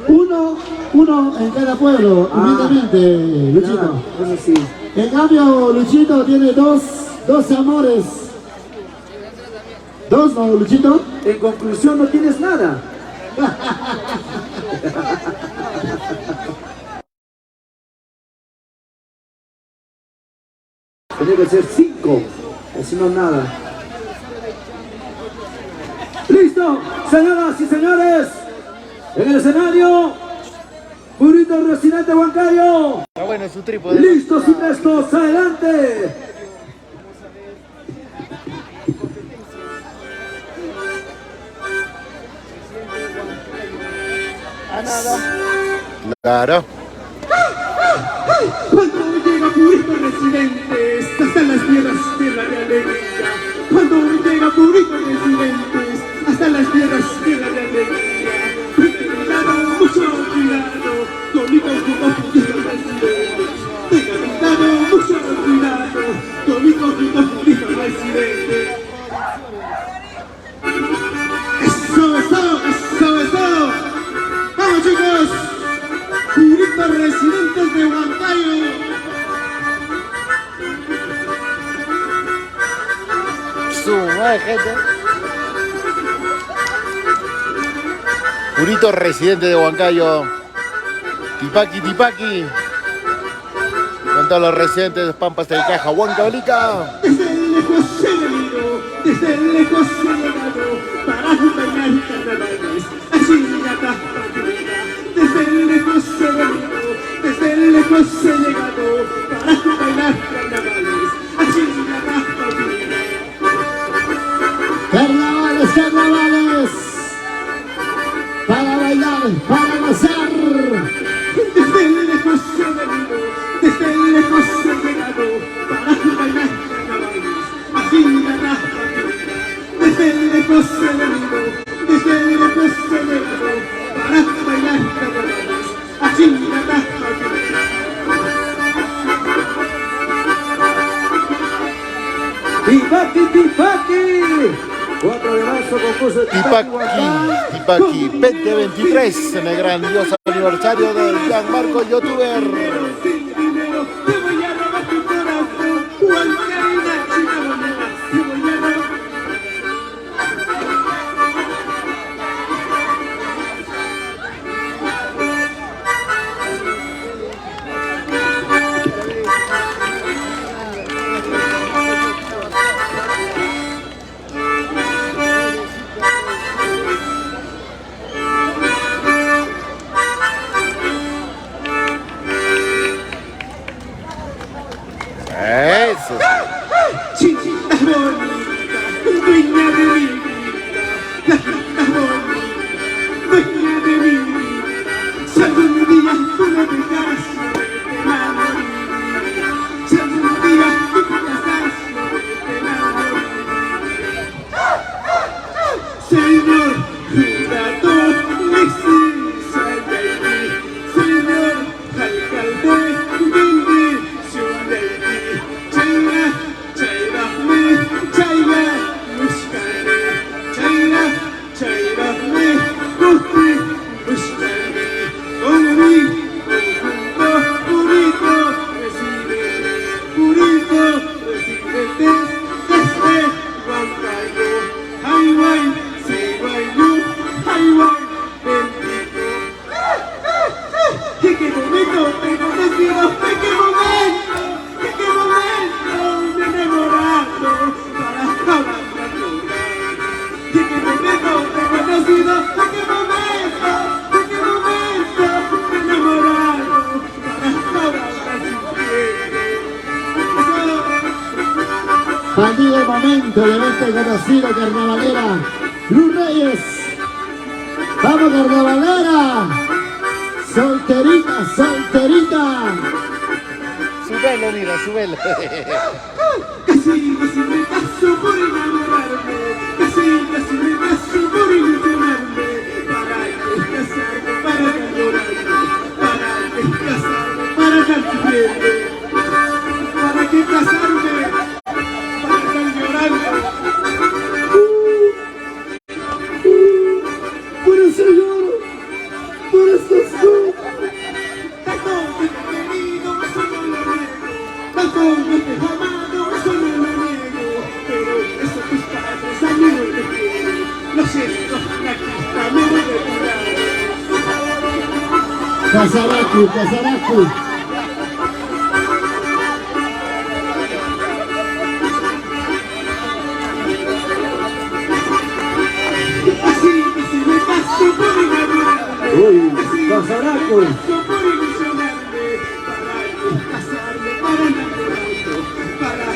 Uno en cada pueblo, humildemente, Luchito. Nada, eso sí. En cambio, Luchito tiene dos amores. 2, ¿no, Luchito? En conclusión, no tienes nada. Tenía que ser 5, o si no, nada. ¡Listo! Señoras y señores, en el escenario, Purito Residente Huancayo. Está bueno su trípode. ¡Listos y prestos! ¡Adelante! Claro. Cuando llega Purito Residentes, hasta las tierras de la alegría. Cuando llega Purito Residentes, hasta las tierras de la alegría. Cuidado, mucho cuidado, con mi conjunto Purito Residentes. Tenga cuidado, mucho cuidado, con mi conjunto Purito Residentes. Eso. Vamos, chicos. Puritos Residentes de Huancayo. Gente. Purito Residente de Huancayo. Tipaqui. Con todos los residentes de Pampas de Caja, Huancavelica. Desde lejos he venido, desde lejos he llegado para bailar carnavales. Así la Cajahuanca. Desde lejos he venido, desde lejos he llegado para bailar carnavales. Así la Cajahuanca. Carnavales. Para bailar, para gozar. Desde lejos he venido, desde lejos he llegado para bailar carnavales. Así la Cajahuanca. Desde lejos he venido, desde lejos he llegado para bailar carnavales. Así la Cajahuanca. Tipaqui. 4 de marzo, concurso de Tipaqui 2023 en el grandioso aniversario del Gianmarco Youtuber. Sin dinero te voy a robar tu corazón, Huancaína, chica bonita, te voy a robar. Eso. Chiquita bonita, dueña de mi vida, chiquita bonita, dueña de mi vida. Si algún día tú me dejas, te enamoraré. Si algún día tú me dejas, te enamoraré. Señor jurador, me exisa de ti. Señor alcalde, bendición de ti. Chaira, me, gusti, buscaré. Con mi conjunto Purito Residentes, desde Huancayo. Highway, highway, bendito. ¿En qué momento te he conocido? ¿En qué momento? ¿En qué momento me he enamorado para abandonar? ¿En qué momento te he conocido? ¿En qué momento? ¿En qué momento me he enamorado para abandonar su piel? Pandilla el momento, el evento conocido carnavalera. Luz Reyes. Vamos, carnavalera. Solterita. Súbelo, mira, súbelo. Casi me caso por enamorarme, casi me caso por ilusionarme, para descansarme, para llorarme, para descansarme, para sufrirme, para que casarme, para llorarme. Por eso lloro, por eso sufro. Tanto que te he querido, eso no lo niego. Tanto que te he amado, eso no lo niego. Pero eso tus padres, amigos, Casaracu, Casaracu. Así que si me paso por enamorarme, Uy, así Casaracu. me paso por ilusionarme, para casarme, para enamorarme, para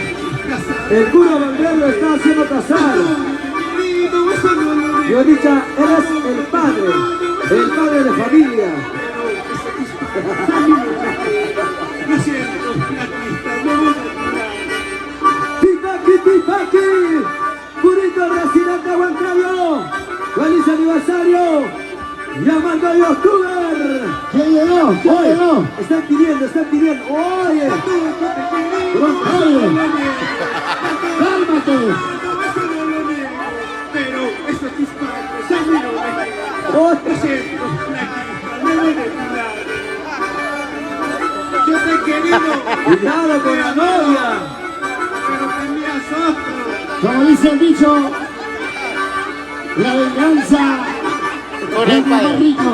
casarme. El cura Valverde está haciendo casar. Querido, eso no lo Yo he dicho, eres el padre de familia. Lo siento, flaquita, me voy a tirar. Tipaki, Tipaki, Curito Residente Huancayo, feliz aniversario, llamando a youtuber. ¿Quién llegó? ¿Quién llegó? Están pidiendo, oye, Oye, cálmate. Pero esos tus padres, a mí no me oye. Lo siento, flaquita, me voy a tirar. Yo te he querido, Cuidado con la novia. pero cambias otro. Como dice el dicho, la venganza Con es el lo más padre. rico.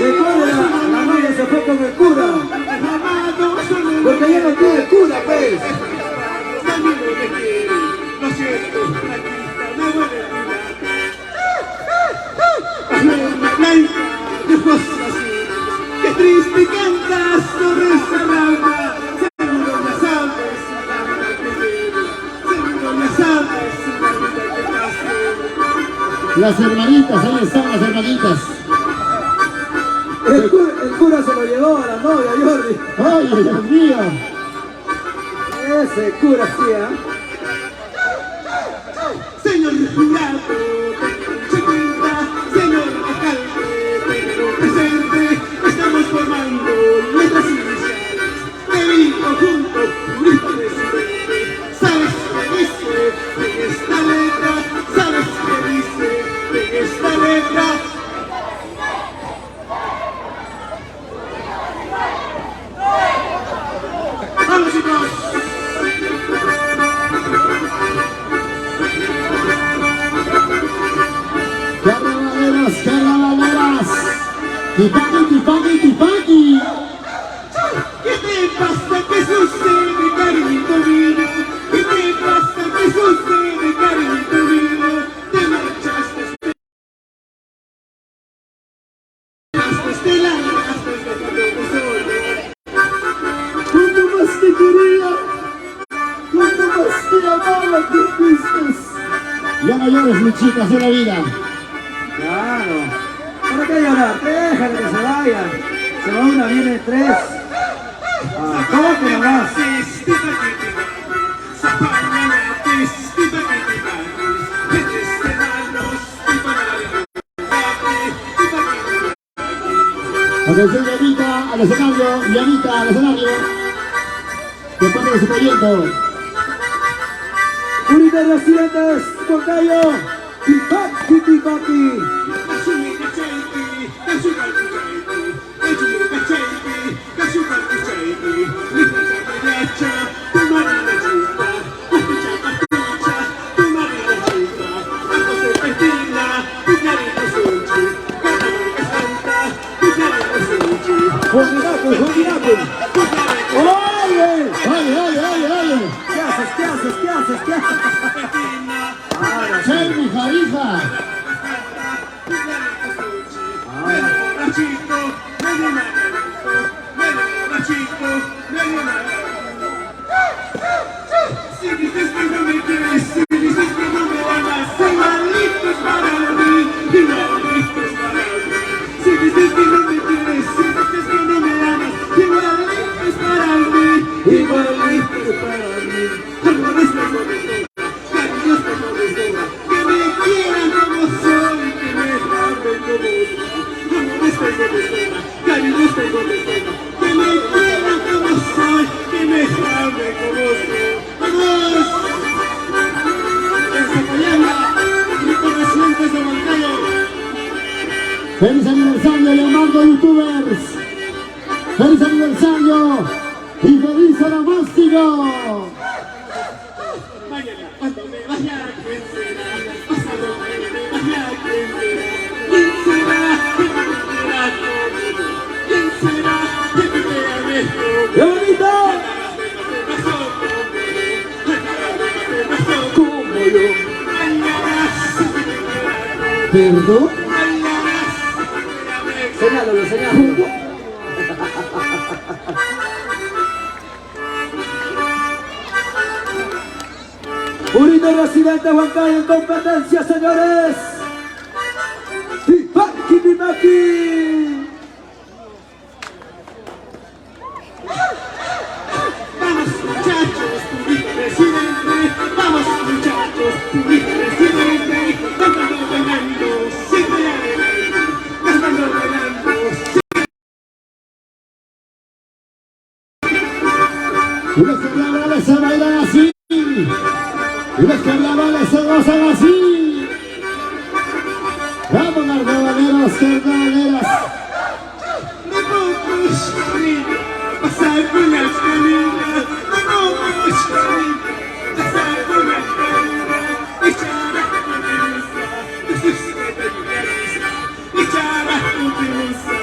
Recuerda, la novia se fue con el cura, Amado, solo porque ya no tiene cura, pues. Lo siento, flaquita, me voy a tirar. Luna blanca de ojos azules, qué triste cantas sobre esa rama. Seguro ya sabes la vida que llevo, seguro ya sabes la vida que paso. Las hermanitas, ahí están las hermanitas. El cura se lo llevó a la novia, Jordi. Oye, Dios mío. Ese cura sí, ¿eh? Señor jurado, se cuenta, señor alcalde, pero presente, estamos formando nuestras iniciales. Te vi conjunto, jurista presidente. ¿Sabes qué dice en esta letra? ¿Sabes qué dice en esta letra? ¡Vamos, chicos! Carnavaleros, carnavaleras. Tipaki, tipaki, tipaki. ¿Qué te pasa? ¿Qué sucede, cariñito mío? ¿Qué te pasa? ¿Qué sucede, cariñito mío? Te marchaste, te largaste, dejándome solo. Cuánto más te quería. Cuánto más te amaba, te fuiste. Ya no llores, mi chica, es la vida. Claro. ¿Para qué llorar? Déjale que se vaya. Se va una, viene tres. ¿Cómo que no vas? Atención, Llamita al escenario, Llamita al escenario. De parte de su proyecto. Curito Residentes Huancayo, Tipaki, Tipaki. Juaninaco, Juaninaco. ¡Oye! Oye, oye, oye, oye. ¿Qué haces? ¿Qué haces? ¿Qué haces? ¿Qué haces? Ahora sí. Chen, hija, hija. Si dices que no me quieres, si dices que no me amas, igualito es para mí, igualito es para mí. Si dices que no me quieres, si dices que no me amas, igualito es para mí, igualito es para mí. Amores tengo de sobra, cariños tengo de sobra, que me quieran como soy, que me amen como soy. Amores tengo de sobra, cariños tengo de sobra, que me quieran como soy, que me amen como soy. ¡Vamos! En Zapayanga, Rico Residentes de Huancayo. Feliz aniversario, Leonardo Youtubers. Feliz aniversario y feliz onomástico. Mañana, cuando me vaya, ¿quién será? Pasado me vaya, ¿quién será? ¿Quién será? ¿Quién será conmigo? ¿Quién yo. ¿Perdón? Señálalo, señálalo. Purito residente Huancayo en competencia, señores. Tipaki, Tipaki. Vamos muchachos, purito residente. Vamos muchachos, purito residente. Cantando, bailando, siempre adelante. Cantando, bailando. Y los carnavales se bailan así. Y los carnavales se gozan así. Vamos, carnavaleros, carnavaleras. Me pongo escalera, pasar con la escalera. Me pongo escalera, pasar con la escalera. Echar a continuza, Jesús me ayudará. Echar a continuza,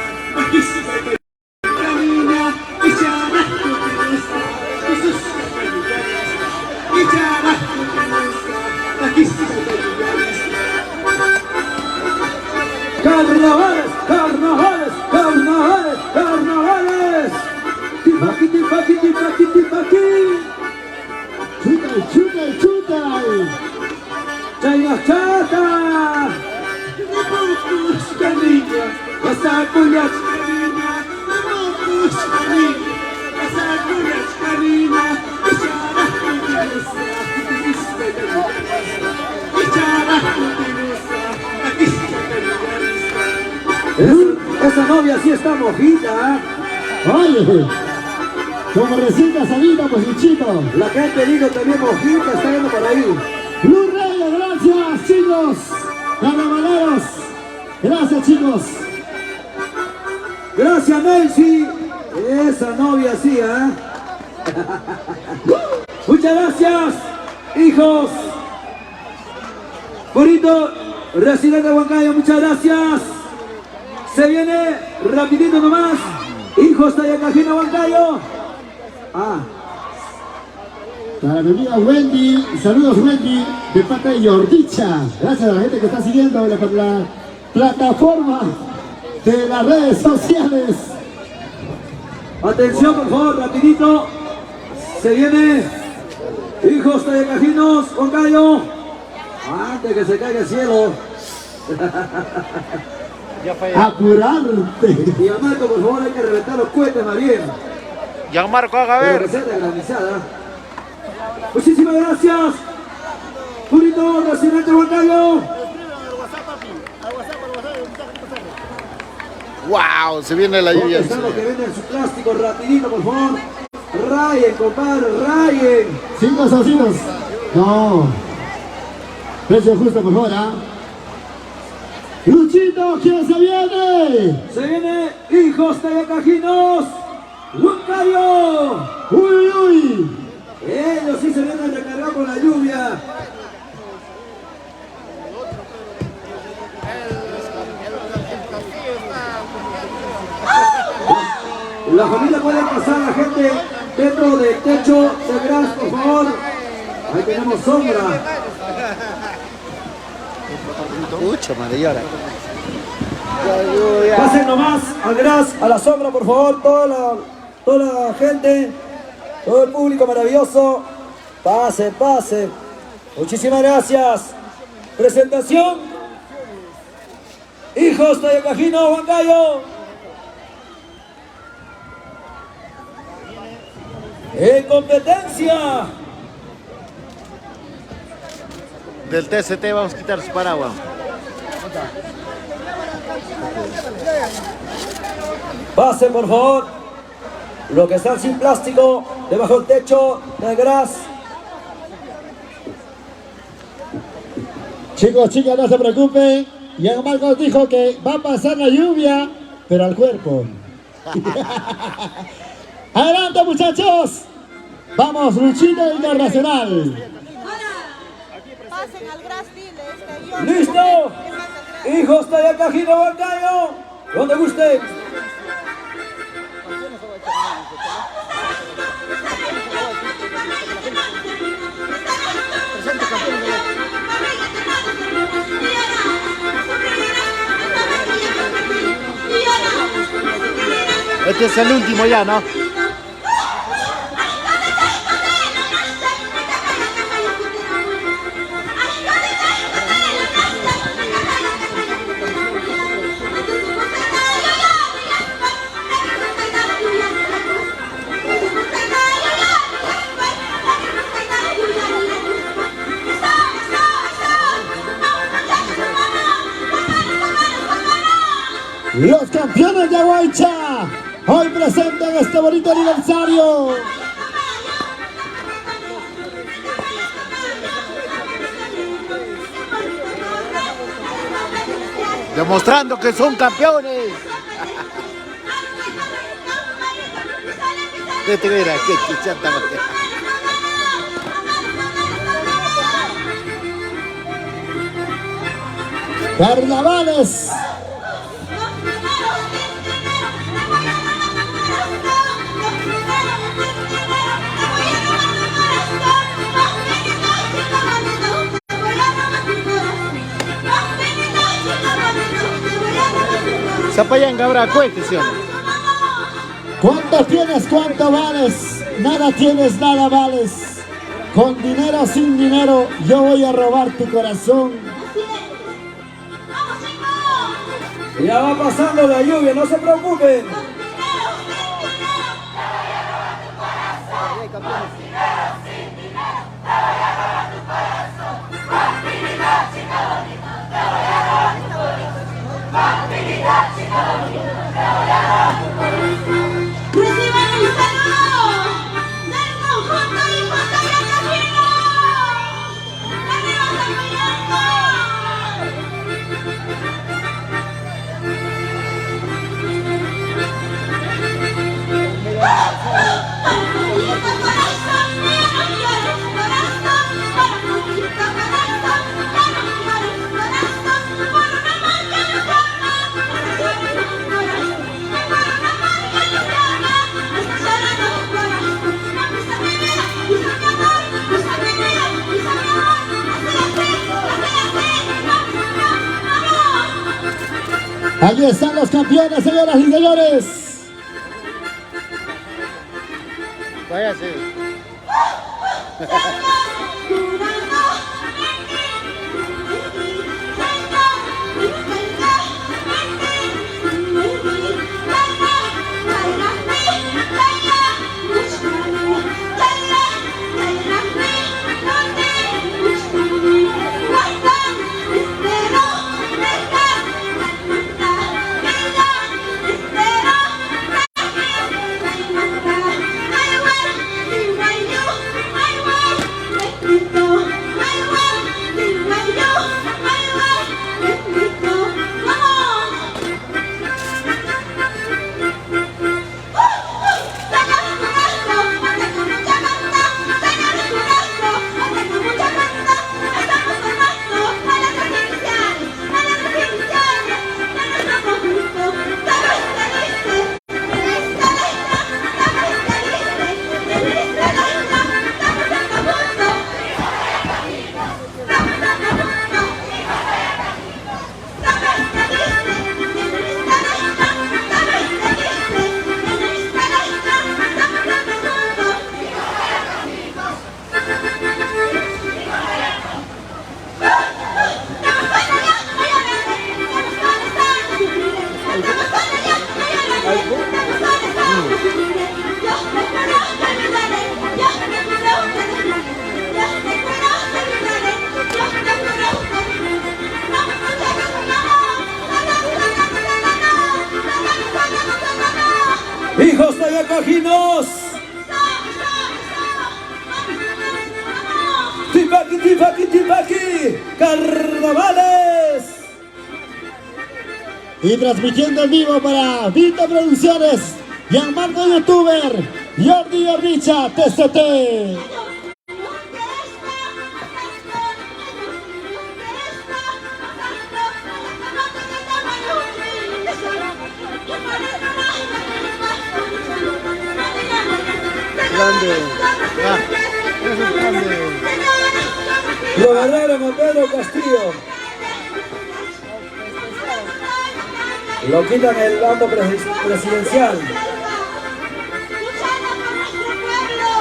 Jesús me ayudará. Camina, echar a continuza, Jesús me ayudará. Echar a continuza, Jesús me ayudará. Carnavales, carnavales, carnavales, carnavales. Tipaki, Tipaki, Tipaki, Tipaki. Chuta, chuta, chuta. Chayna chata. Me pongo escalera, pasar con la escalera. Me pongo escalera, pasar con la escalera. Echar a continuza, Jesús me ayudará. Echar a continuza, Jesús me ayudará. Esa novia sí está mojita. Oye, como recién casadita, pues Luchito. La que ha pedido también mojita está yendo por ahí. Luz Reyes, gracias chicos. Carnavaleros, gracias chicos. Gracias, Nancy. Esa novia sí, ¿ah? Muchas gracias, hijos. Purito, residente de Huancayo, muchas gracias. Se viene rapidito nomás. Hijos de Yacajina, Huancayo. Ah, Para mi amiga Wendy, saludos Wendy, de parte de Yordicha. Gracias a la gente que está siguiendo la plataforma de las redes sociales. atención, por favor, rapidito. Se viene hijos de Yacajinos, Huancayo. Antes que se caiga el cielo. Apurarte. Y a Marco, por favor, hay que reventar los cohetes más bien. Gianmarco, haga Pero ver. receta granizada. Muchísimas gracias. Purito, residente Huancayo. Wow, se viene la ¿Dónde lluvia. están los que venden su plástico? Rapidito, por favor. Rayen, compadre, rayen. 5 socios. No. Precio justo, por favor, ¿ah? Luchito, ¿quién se viene? Se viene hijos de Yacajinos, Huancayo. Uy, uy, uy. Ellos sí se vienen recargados con la lluvia. La familia puede pasar, la gente dentro del techo de gras, por favor. Ahí tenemos sombra. Mucho, madre, llora. Pasen nomás al gras, a la sombra, por favor. Toda la gente, todo el público maravilloso. Pase, pase. Muchísimas gracias. Presentación. Hijos de Yacajino, Huancayo. En competencia. Del TCT vamos a quitar su paraguas. Pasen, por favor. Los que están sin plástico, debajo del techo de gras. Chicos, chicas, no se preocupen. Ya Marcos dijo que va a pasar la lluvia, pero al cuerpo. Adelante, muchachos. Vamos, Luchito Internacional. Pasen al Gras Village, que yo- ¡Listo! Hijos de Yacajino, Huancayo. Donde guste. Presente, campeón. Este es el último ya, ¿no? Los campeones de Aguaicha, hoy presentan este bonito aniversario. Demostrando que son campeones. De veras, qué chanta más. Carnavales. Zapayanga habrá cohetes, ¿sí o no? ¿Cuánto tienes? ¿Cuánto vales? Nada tienes, nada vales. Con dinero o sin dinero, yo voy a robar tu corazón. Ya va pasando la lluvia, no se preocupen. Reciban el saludo del conjunto de Costayacapinos. ¡Arriba Zapayanga! Allí están los campeones, señoras y señores. Váyase. Hijos de Yacajinos. Tipaqui, tipaqui, tipaqui. Carnavales. Y transmitiendo en vivo para Vita Producciones y al marco youtuber Jordi Orricha TCT. Grande. Ah, eso es grande. Lo agarraron a Pedro Castillo. Lo quitan el bando presidencial.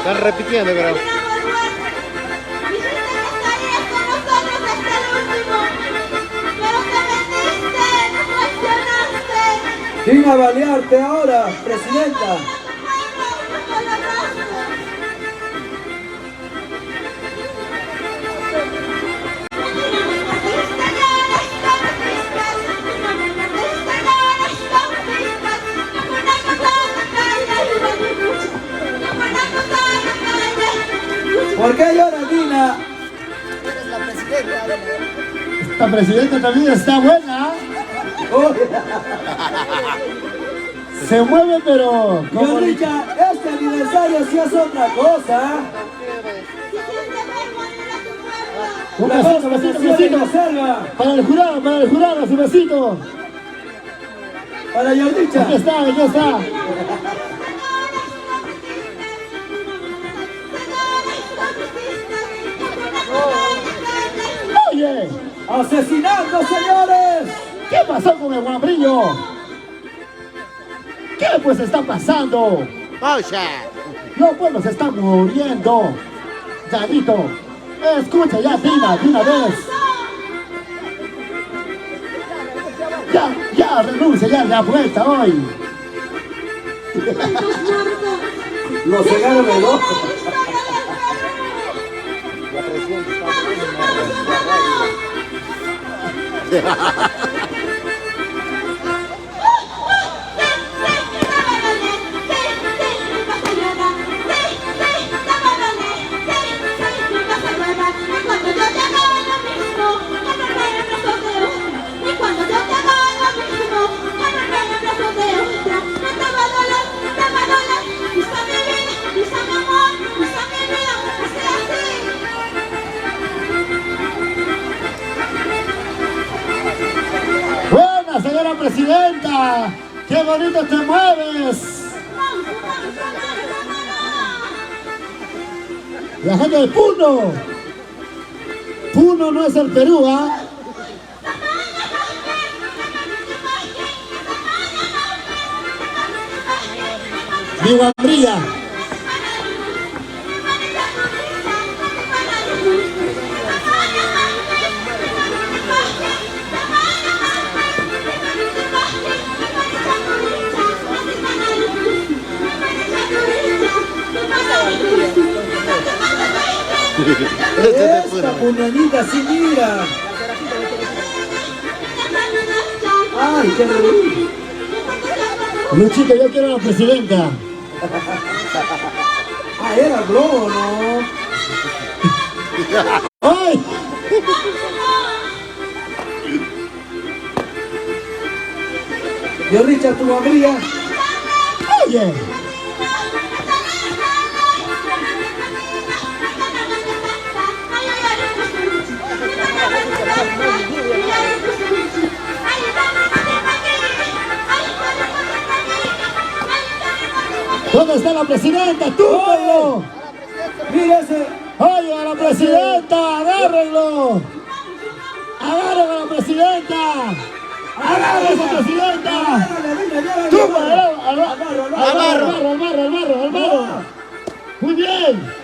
Están repitiendo, creo. Vine a balearte ahora, presidenta. ¿Por qué lloras, Dina? Esta presidenta también está buena. Se mueve, pero como Richa, este aniversario sí es otra cosa. un La besito, cosa besito, que se besito. reserva Para el jurado, su besito. para Yordicha. Aquí está, aquí está. Oye, ¡Asesinando, señores! ¿qué pasó con el guambrillo? ¿Qué pues está pasando? ¡Pausa! Los pueblos se están muriendo. Llanito, escucha ya, Dina, de una vez. Ya renuncia, ya la vuelta hoy. Lo cegaron el ojo. La presidenta está Buena, señora presidenta. Qué bonito te mueves. La gente de Puno. Puno no es el Perú, ¿ah? Mi guambrilla. Esta puñanita sí mira. Ay, qué rico. Luchito, yo quiero a la presidenta. Ah, era globo, ¿no? ¡Ay! Yordicha, tu guambría. Oye. ¿Dónde está la presidenta? ¡Túmbalo! Mira ese. ¡Oye, a la presidenta! ¡Agárrenlo! ¡Agarren a la presidenta! ¡Agarren a esa presidenta! ¡Túmbalo! ¡Al barro! ¡Muy bien!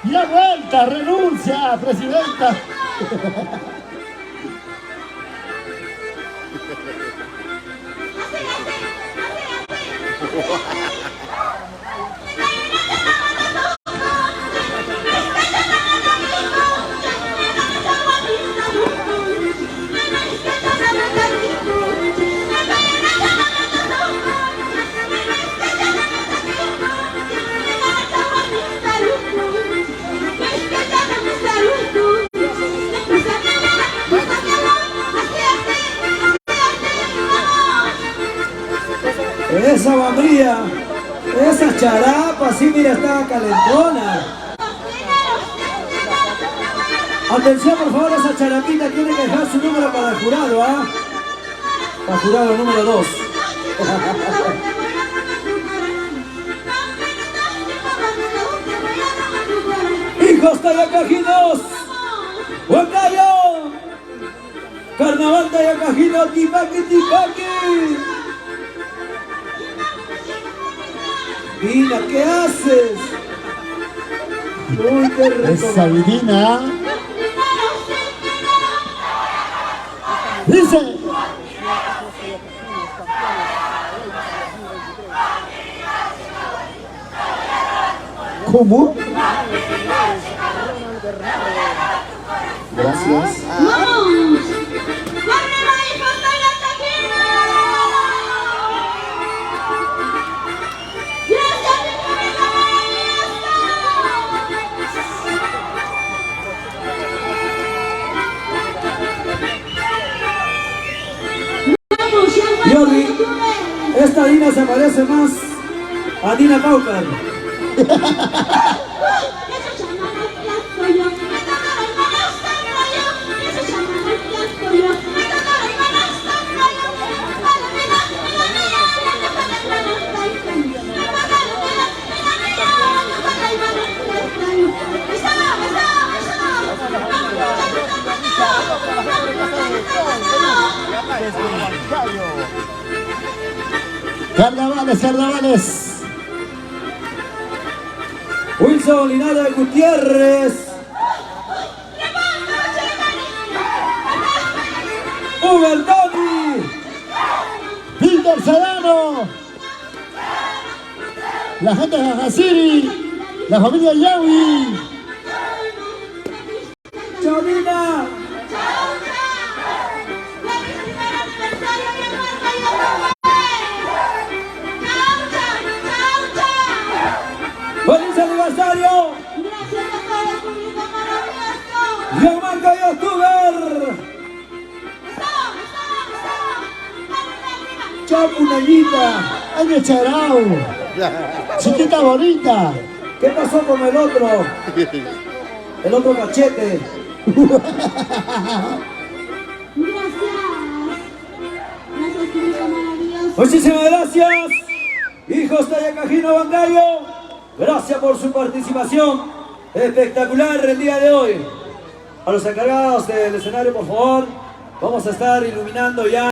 ¡Ya vuelta! ¡Renuncia, presidenta! Esa guambría. Esa charapa, sí, mira, está calentona. Atención, por favor, esa charapita tiene que dejar su número para el jurado, ¿ah? Para el jurado número 2. ¡Hijos tayacajinos! ¡Huancayo! ¡Carnaval tayacajino! ¡Tipaqui, tipaqui! Dina, ¿qué haces? Uy, qué rico. Esa Dina. Dice. ¿Cómo? Gracias. ¡Vamos! ¡Arriba y falta la taquilla! ¡Gracias, mi público maravilloso! Jordi, esta Dina se parece más a Dina Paucar. Carnavales, carnavales. Wilson Linares Gutiérrez. Uber Tony. Víctor Serrano. La gente de Jajasiri. La familia Yawi. Chavina. ¡Feliz aniversario! ¡Gracias a todo el público maravilloso! ¡Gianmarco Youtuber! ¡Chapu Neguita! ¡Ay, Charao! Chiquita bonita. ¿Qué pasó con el otro? El otro cachete. Gracias, público maravilloso. Muchísimas gracias, hijos Tayacajino Bangallo. Gracias por su participación espectacular el día de hoy. A los encargados del escenario, por favor, vamos a estar iluminando ya.